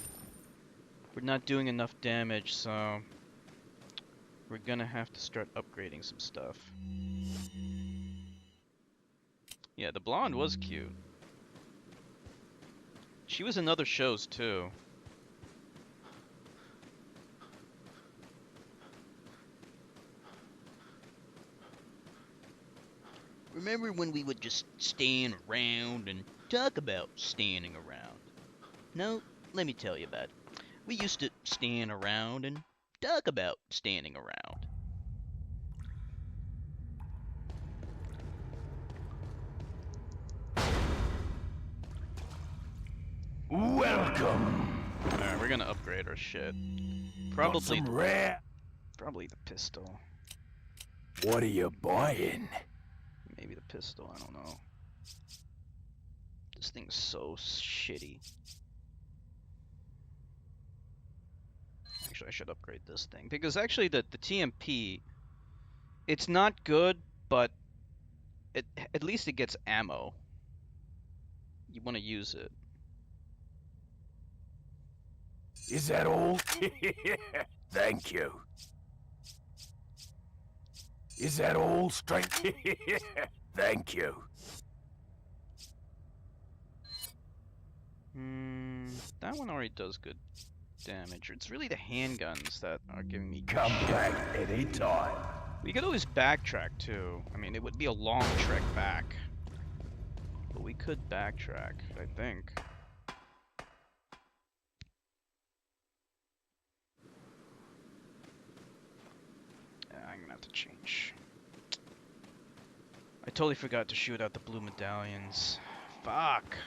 we're not doing enough damage, so we're gonna have to start upgrading some stuff. Yeah, the blonde was cute. She was in other shows too. Remember when we would just stand around and talk about standing around? No, let me tell you about it. We used to stand around and talk about standing around. Welcome. Alright, we're gonna upgrade our shit. Got some rare. Probably the pistol. What are you buying? Maybe the pistol, I don't know. This thing's so shitty. Actually, I should upgrade this thing. Because actually the TMP, it's not good, but at least it gets ammo. You want to use it. Is that all? Thank you. Is that all strength? Thank you. That one already does good damage. It's really the handguns that are giving me good Come shit. back anytime. We could always backtrack too. I mean, it would be a long trek back. But we could backtrack, I think. I'm gonna have to change. I totally forgot to shoot out the blue medallions. Fuck.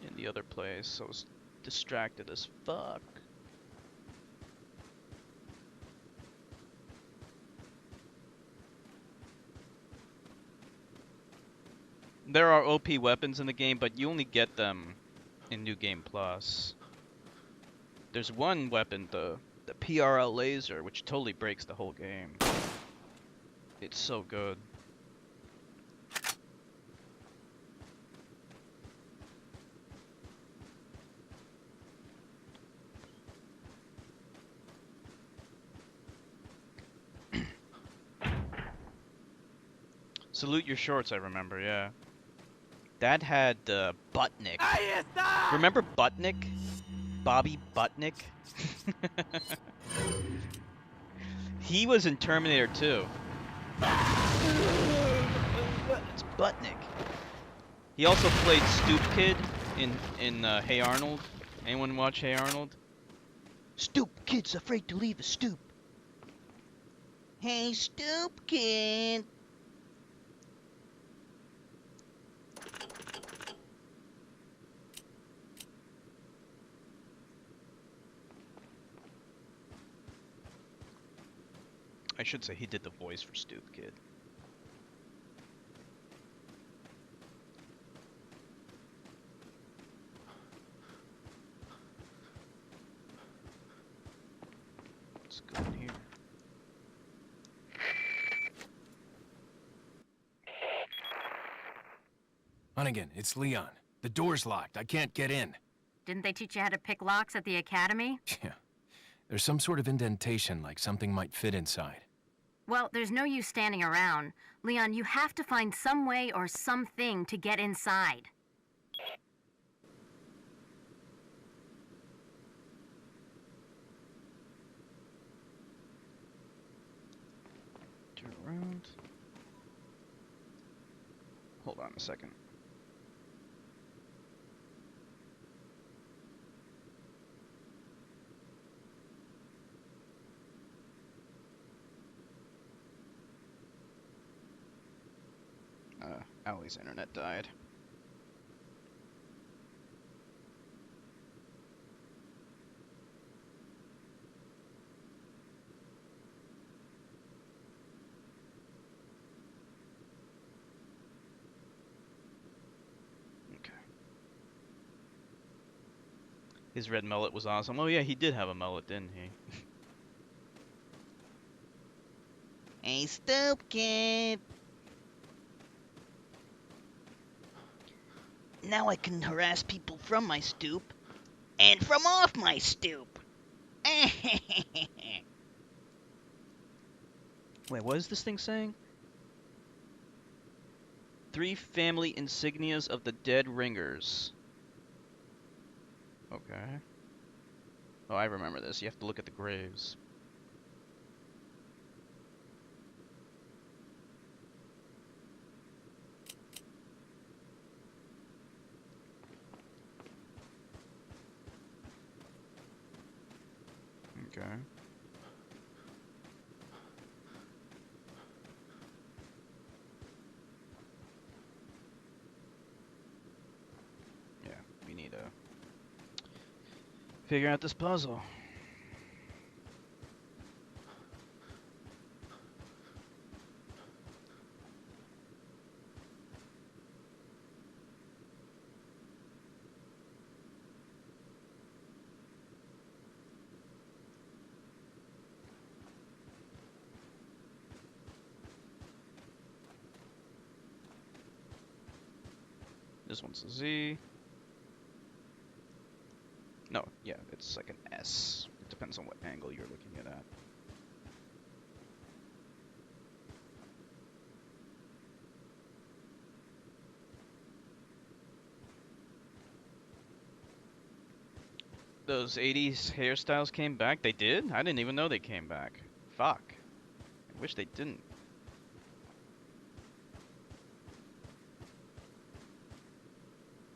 In the other place, I was distracted as fuck. There are OP weapons in the game, but you only get them in New Game Plus. There's one weapon, the PRL laser, which totally breaks the whole game. It's so good. Salute your shorts, I remember, yeah. That had Butnick. Remember Butnick? Bobby Butnick? He was in Terminator 2. It's Butnick. He also played Stoop Kid in Hey Arnold. Anyone watch Hey Arnold? Stoop Kid's afraid to leave the stoop. Hey, Stoop Kid. I should say he did the voice for Stoop Kid. Let's go in here. Hunnigan, it's Leon. The door's locked. I can't get in. Didn't they teach you how to pick locks at the academy? Yeah. There's some sort of indentation, like something might fit inside. Well, there's no use standing around. Leon, you have to find some way or something to get inside. Turn around. Hold on a second. Allie's internet died. Okay. His red mullet was awesome. Oh yeah, he did have a mullet, didn't he? Hey, Stoop Kid. Now I can harass people from my stoop. And from off my stoop. Wait, what is this thing saying? 3 family insignias of the dead ringers. Okay. Oh, I remember this. You have to look at the graves. Okay. Yeah, we need to figure out this puzzle. This one's a Z. No, yeah, it's like an S. It depends on what angle you're looking at. Those 80s hairstyles came back? They did? I didn't even know they came back. Fuck. I wish they didn't.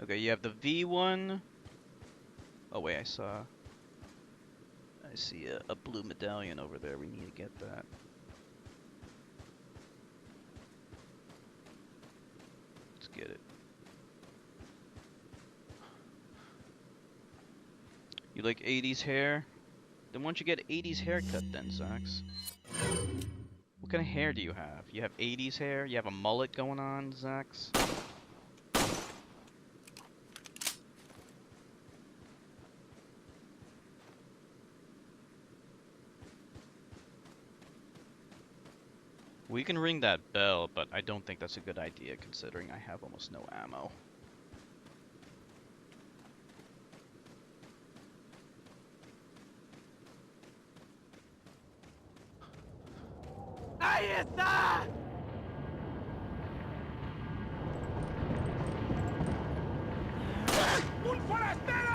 Okay, you have the V1. Oh wait, I see a blue medallion over there. We need to get that. Let's get it. You like 80s hair? Then why don't you get 80s haircut then, Zax? What kind of hair do you have? You have 80s hair? You have a mullet going on, Zax? We can ring that bell, but I don't think that's a good idea considering I have almost no ammo. ¡Ahí está! ¡Un forastero!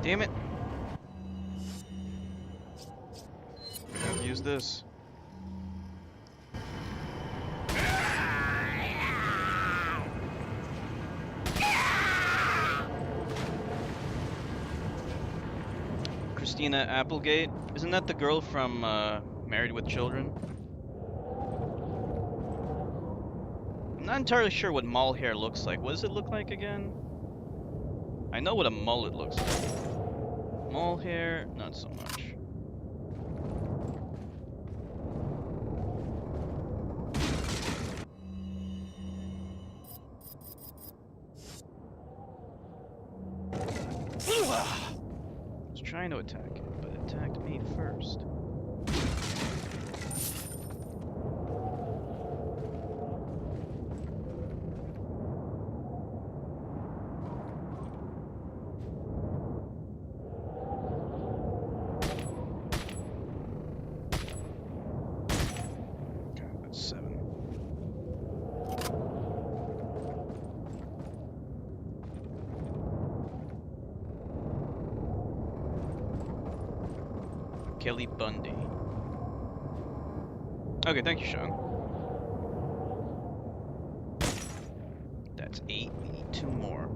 Damn it! I'm gonna have to use this. Christina Applegate? Isn't that the girl from Married with Children? I'm not entirely sure what mall hair looks like. What does it look like again? I know what a mullet looks like. Mall hair, not so much. I was trying to attack it, but it attacked me first. Okay, that's 7. Kelly Bundy. Okay, thank you, Sean. That's 8. We need 2 more.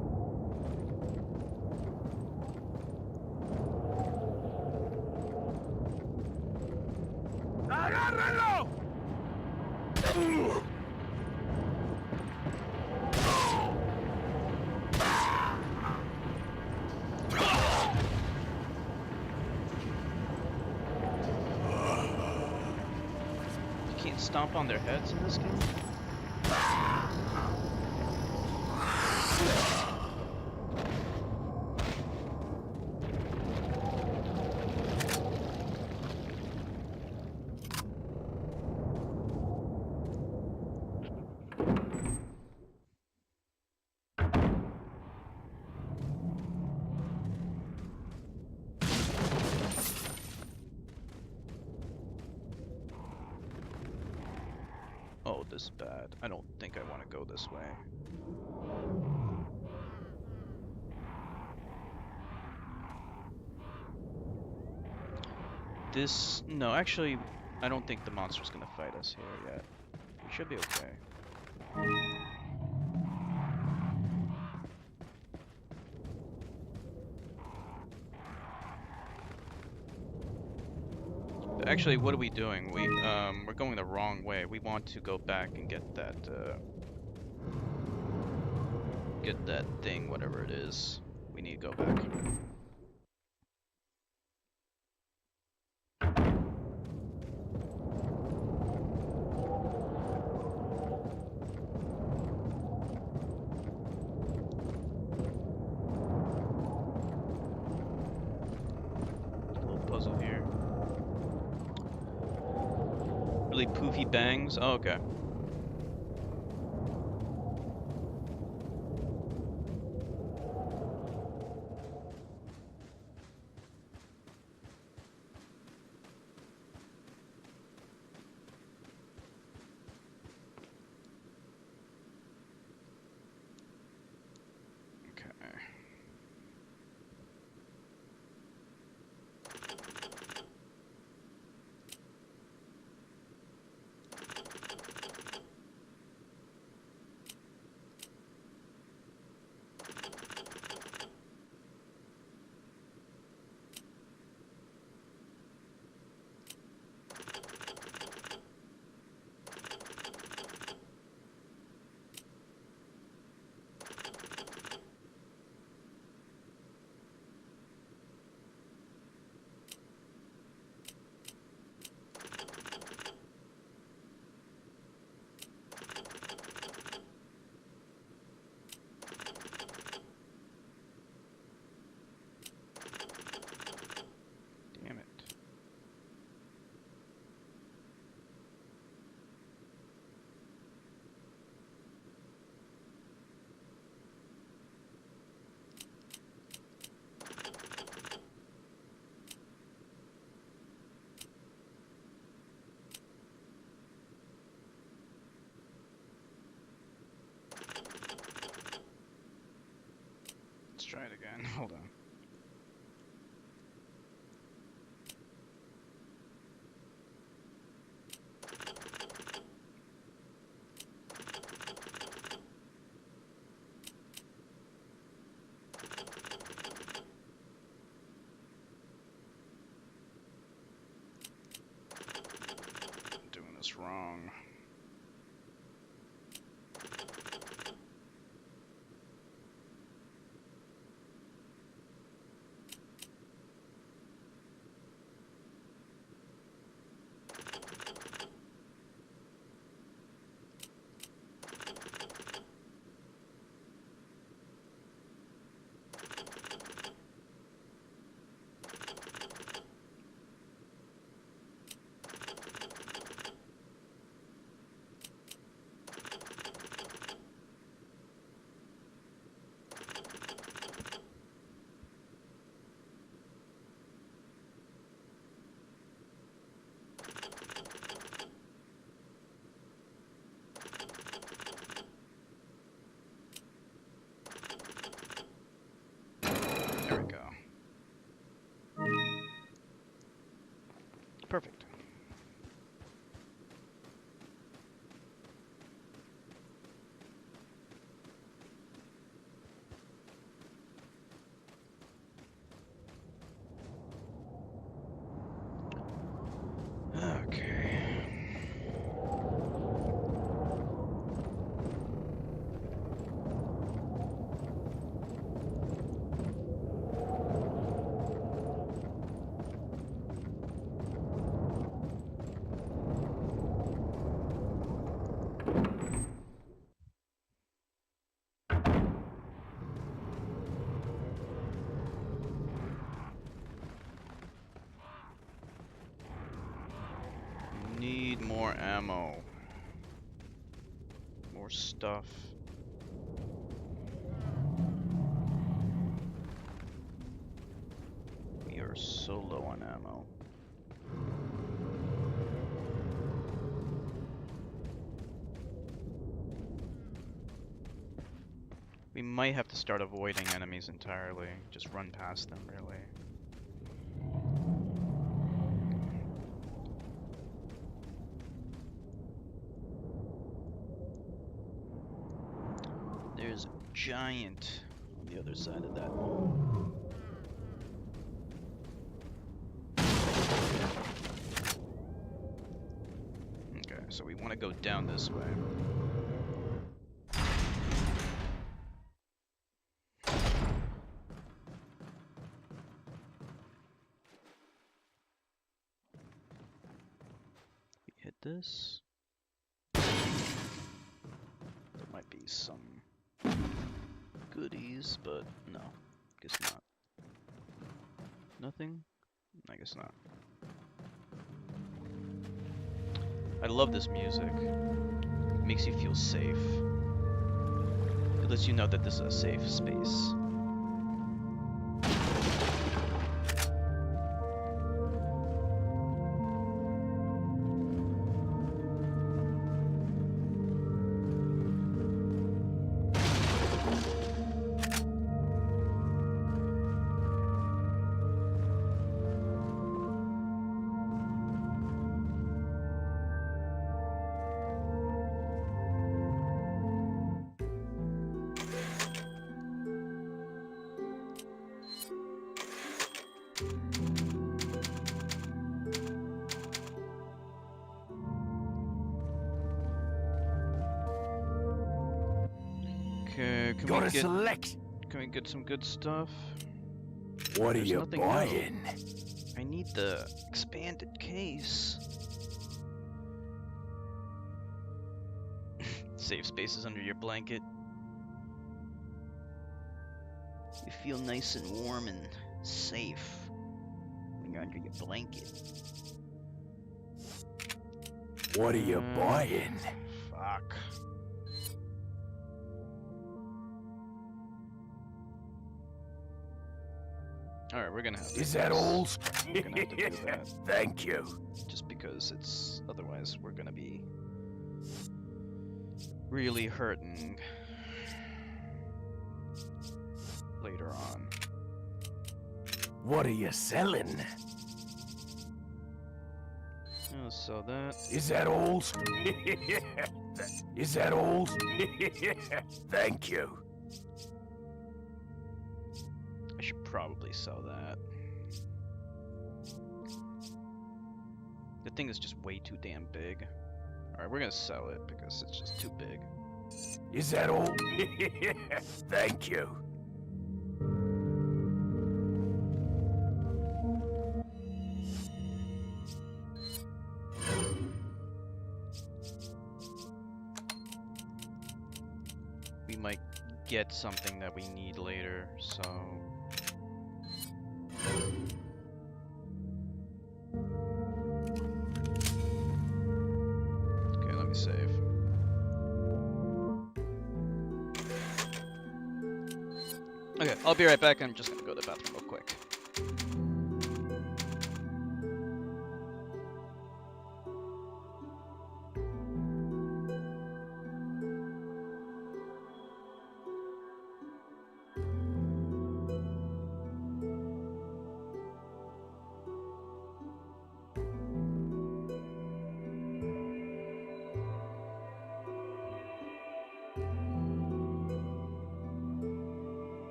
¡Agárrenlo! You can't stomp on their heads in this game? Oh, this is bad. I don't think I want to go this way. No, actually, I don't think the monster's gonna fight us here yet. We should be okay. Actually, what are we doing? We're going the wrong way. We want to go back and get that thing, whatever it is. We need to go back. Little puzzle here. Really poofy bangs? Oh, okay. Okay. Damn it. Let's try it again. Hold on. I'm doing this wrong. There we go. Perfect. Okay. Need more ammo. More stuff. We are so low on ammo. We might have to start avoiding enemies entirely. Just run past them, really. There's a giant on the other side of that wall. Okay, so we want to go down this way. We hit this. There might be some goodies, but no, guess not. Nothing? I guess not. I love this music. It makes you feel safe. It lets you know that this is a safe space. Okay, Gotta select. can we get some good stuff? What are There's you nothing buying? I need the expanded case. Safe spaces under your blanket. You feel nice and warm and safe when you're under your blanket. What are you buying? Fuck. Alright, we're gonna have to. Is that all? We're gonna have to do that. Thank you. Just because it's. Otherwise, we're gonna be. Really hurting. Later on. What are you selling? Oh, so that. Is that all? Is that all? Thank you. I should probably sell that. The thing is just way too damn big. Alright, we're gonna sell it because it's just too big. Is that all? Thank you. We might get something that we need later, so... Okay, let me save. Okay, I'll be right back. I'm just gonna go to the bathroom real quick.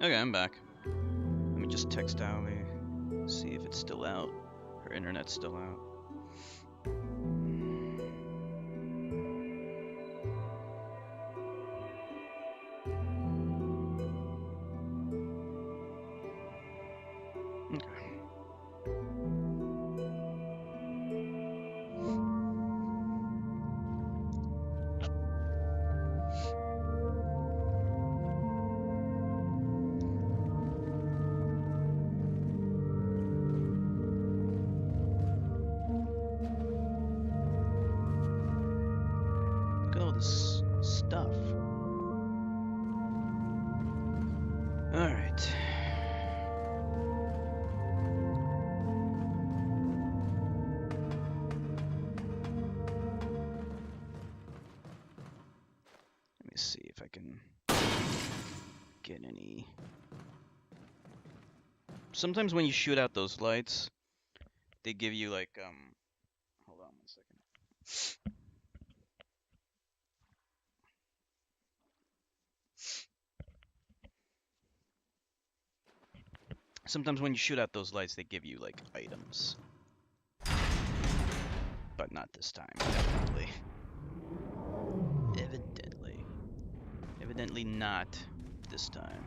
Okay, I'm back. Let me just text Ali, see if it's still out. Her internet's still out. Okay. Look at all this stuff. Alright. Let me see if I can get any. Sometimes when you shoot out those lights, they give you like hold on 1 second. Sometimes when you shoot out those lights, they give you like items. But not this time, evidently. Evidently not this time.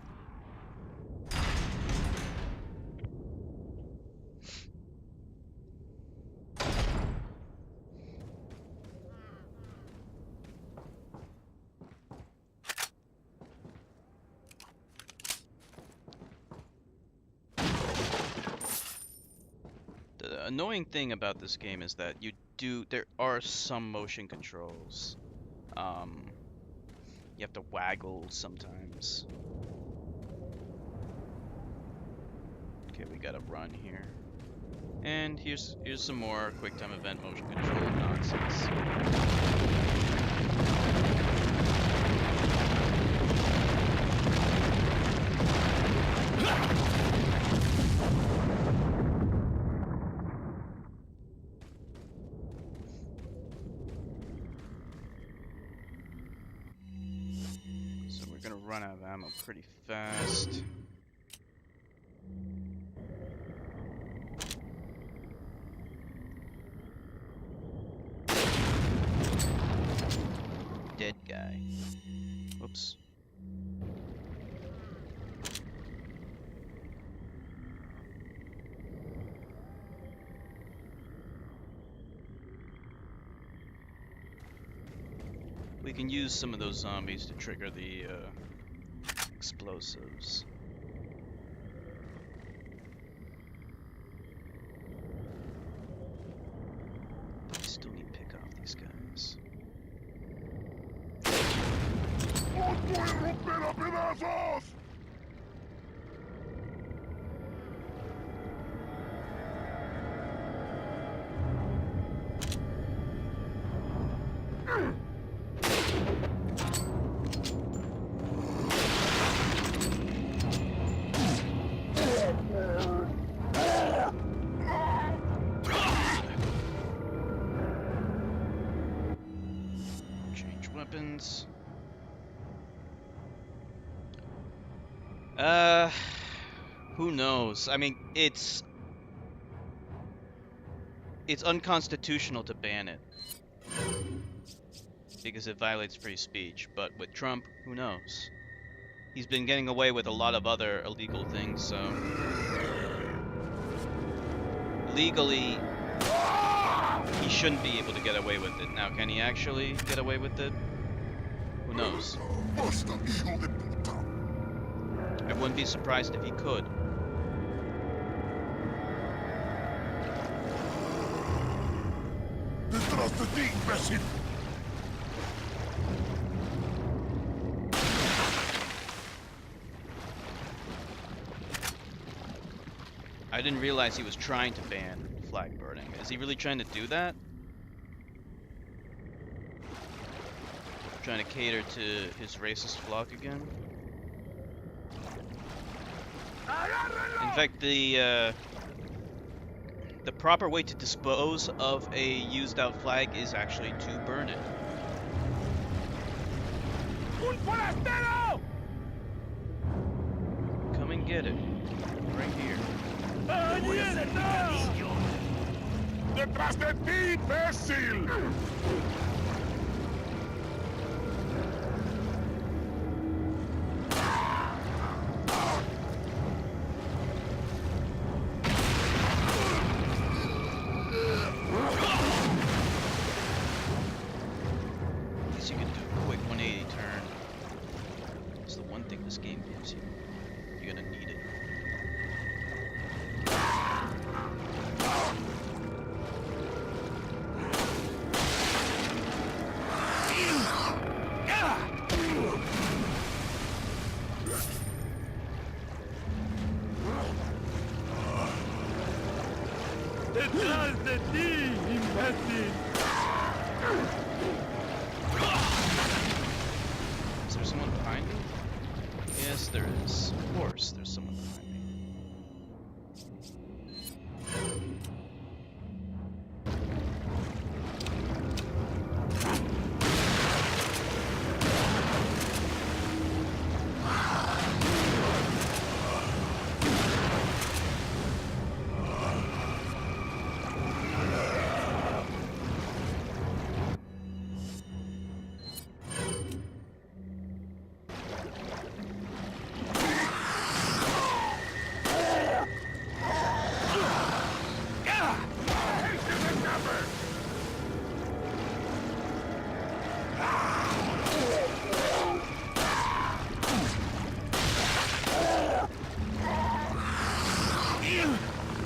The annoying thing about this game is that there are some motion controls. You have to waggle sometimes. Okay, we gotta run here. And here's some more quick time event motion control nonsense. So we're gonna run out of ammo pretty fast. Dead guy. Whoops. We can use some of those zombies to trigger the explosives. But I still need to pick off these guys. ¡Voy a romper a pedazos! Change weapons. Who knows? I mean, it's unconstitutional to ban it because it violates free speech. But with Trump, who knows? He's been getting away with a lot of other illegal things, so legally he shouldn't be able to get away with it. Now, can he actually get away with it? Who knows? ¡Basta, hijo de puta! I wouldn't be surprised if he could. ¡Detrás de ti, imbécil! I didn't realize he was trying to ban flag burning. Is he really trying to do that? Trying to cater to his racist flock again? In fact, the proper way to dispose of a used out flag is actually to burn it. ¡Un forastero! Come and get it. Right here. ¡Te voy a hacer picadillo! ¡Detrás de ti, imbécil! At least you can do a quick 180 turn. It's the one thing this game gives you. You're gonna need it. ¡Detrás de ti, imbécil! Is there someone behind me? Yes, there is. Of course, there's someone behind me.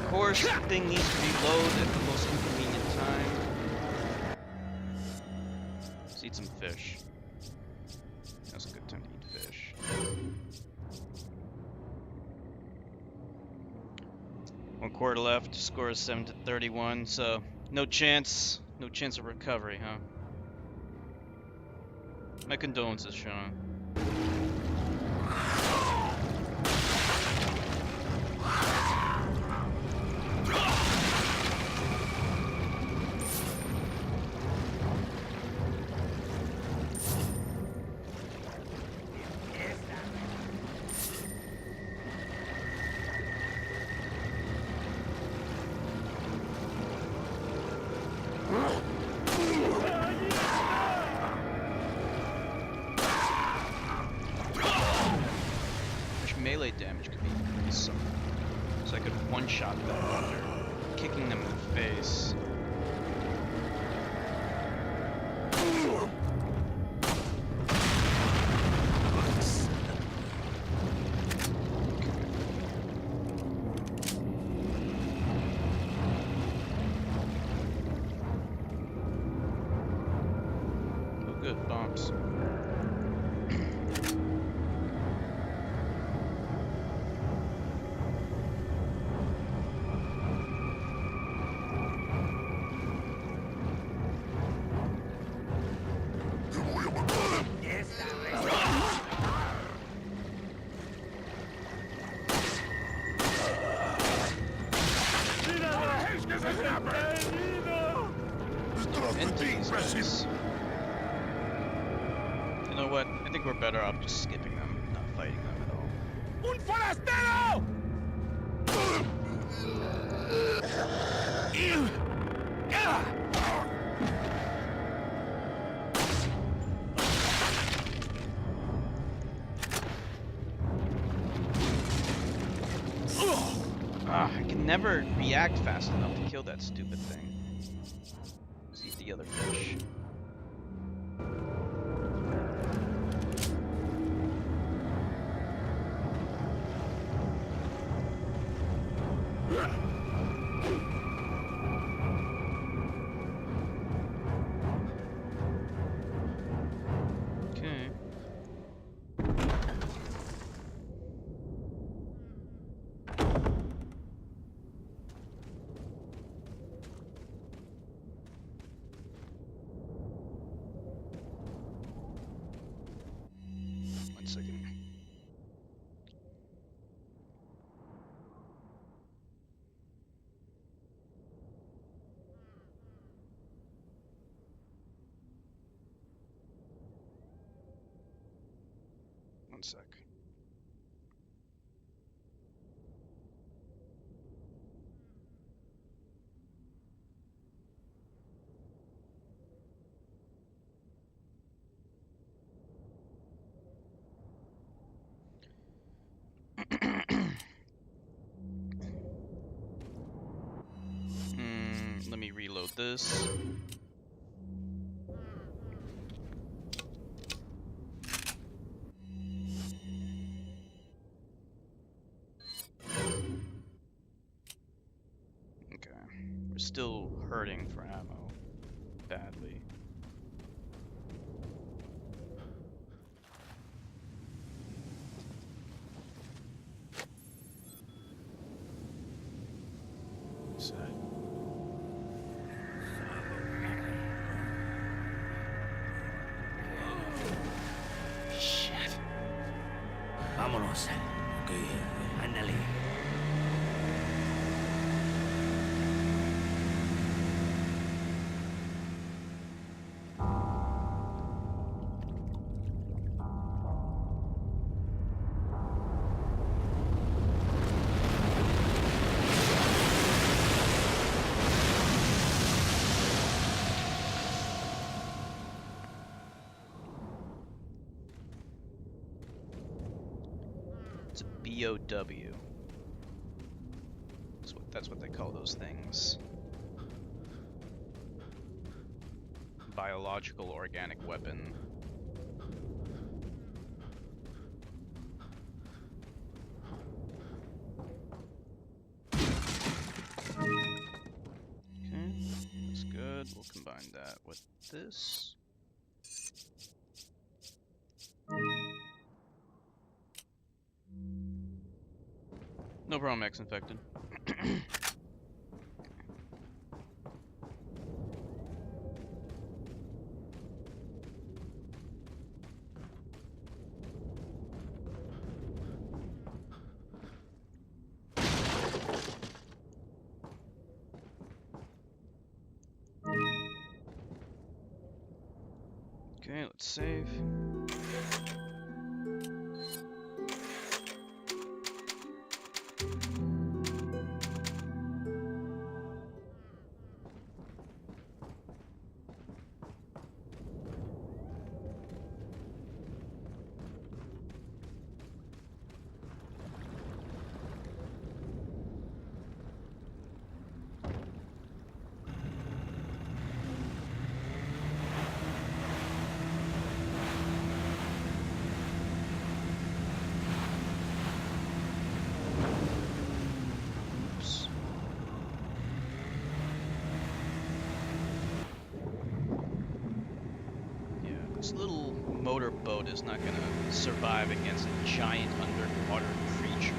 Of course, the thing needs to reload at the most inconvenient time. Let's eat some fish. That's a good time to eat fish. One quarter left. Score is 7-31. So no chance of recovery, huh? My condolences, Sean. Melee damage could be awesome. So I could one-shot them after kicking them in the face. Oh good, bombs. And these guys. You know what? I think we're better off just skipping them, not fighting them at all. Un forastero! I can never react fast enough to kill that stupid thing. Let's eat the other fish. Okay. One second. One sec. Let me reload this. Okay. We're still hurting for ammo. Badly. Sad. Shit. Vámonos. Ok, ándale. It's a BOW. That's what they call those things. Biological organic weapon. Okay, that's good. We'll combine that with this. No problem, X-infected. Okay, let's save. This little motorboat is not gonna survive against a giant underwater creature.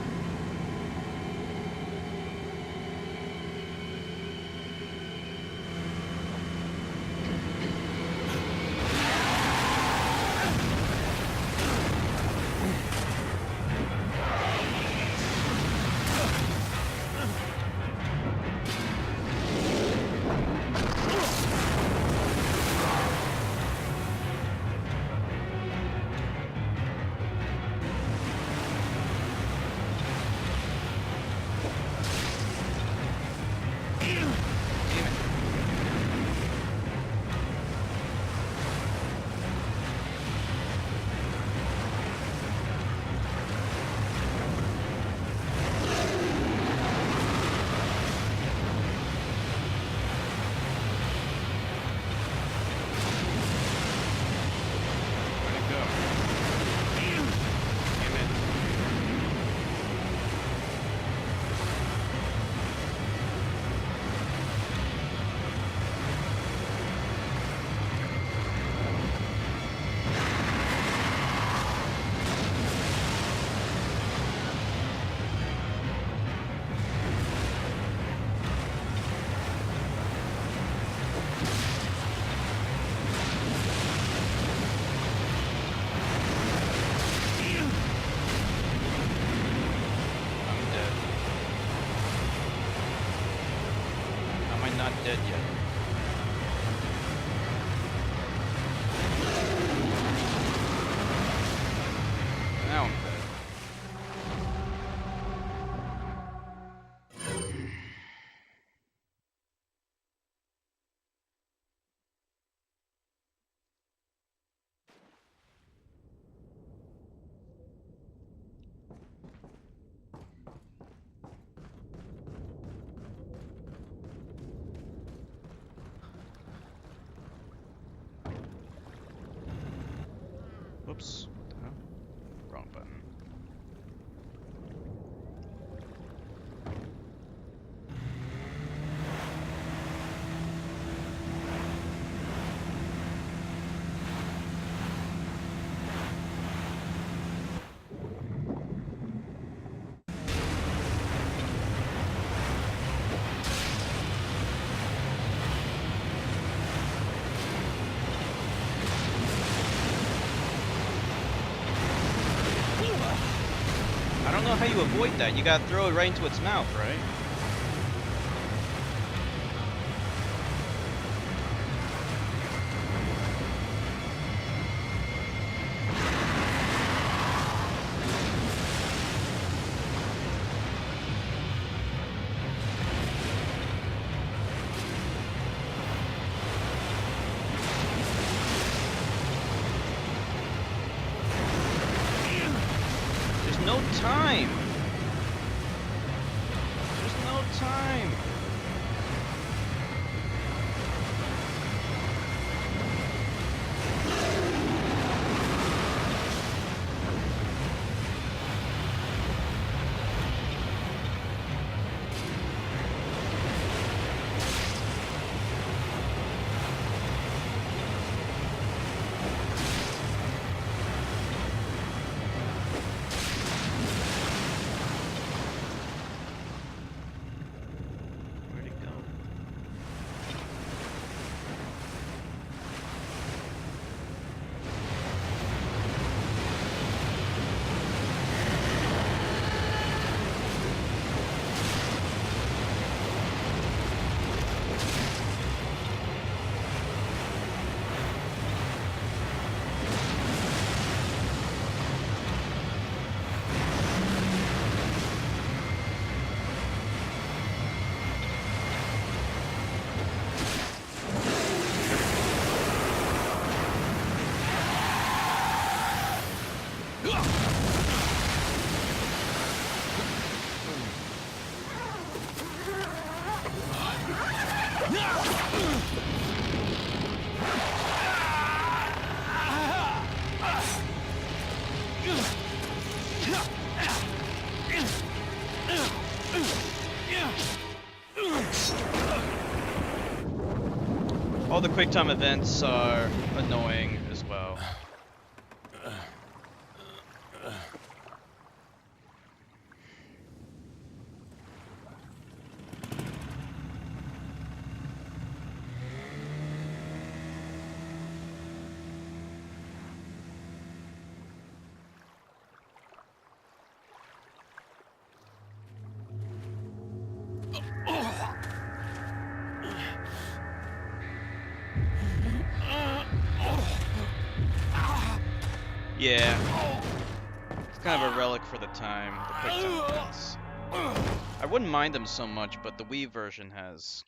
Not dead yet. Now I'm dead. Whoops. What the hell? Wrong button. I don't know how you avoid that. You gotta throw it right into its mouth, right? No time. There's no time. All the quick time events are annoying as well. Yeah. It's kind of a relic for the time, the quick time events. I wouldn't mind them so much, but the Wii version has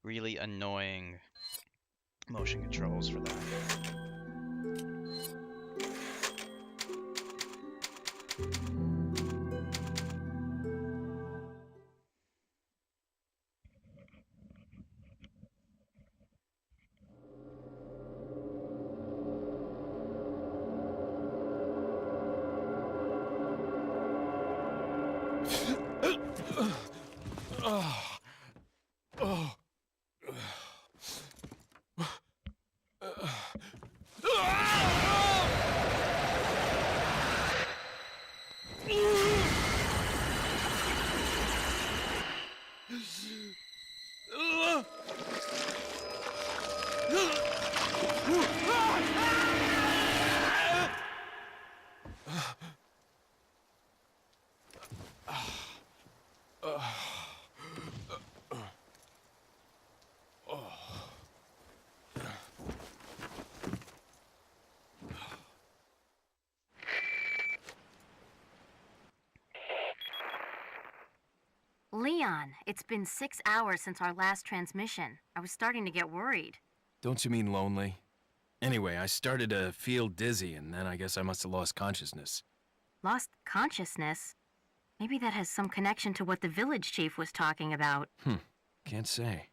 really annoying motion controls for that. Leon, it's been 6 hours since our last transmission. I was starting to get worried. Don't you mean lonely? Anyway, I started to feel dizzy, and then I guess I must have lost consciousness. Lost consciousness? Maybe that has some connection to what the village chief was talking about. Can't say.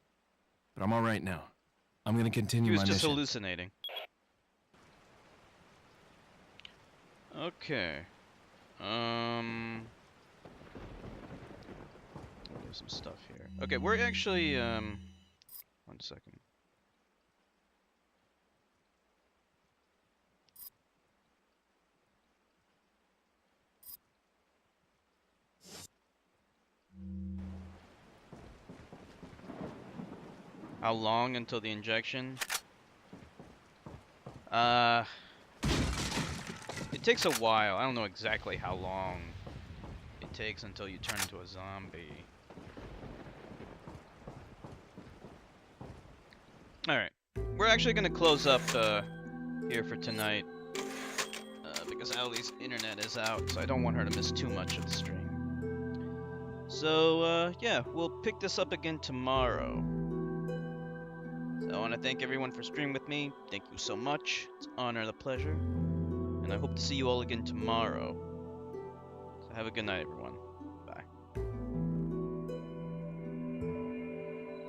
But I'm all right now. I'm gonna He continue was my just mission. hallucinating. Okay. There's some stuff here. Okay, we're actually, 1 second. How long until the injection? It takes a while. I don't know exactly how long it takes until you turn into a zombie. Alright. We're actually gonna close up here for tonight. Because Allie's internet is out, so I don't want her to miss too much of the stream. So, yeah, we'll pick this up again tomorrow. So I want to thank everyone for streaming with me. Thank you so much. It's an honor and a pleasure. And I hope to see you all again tomorrow. So have a good night, everyone.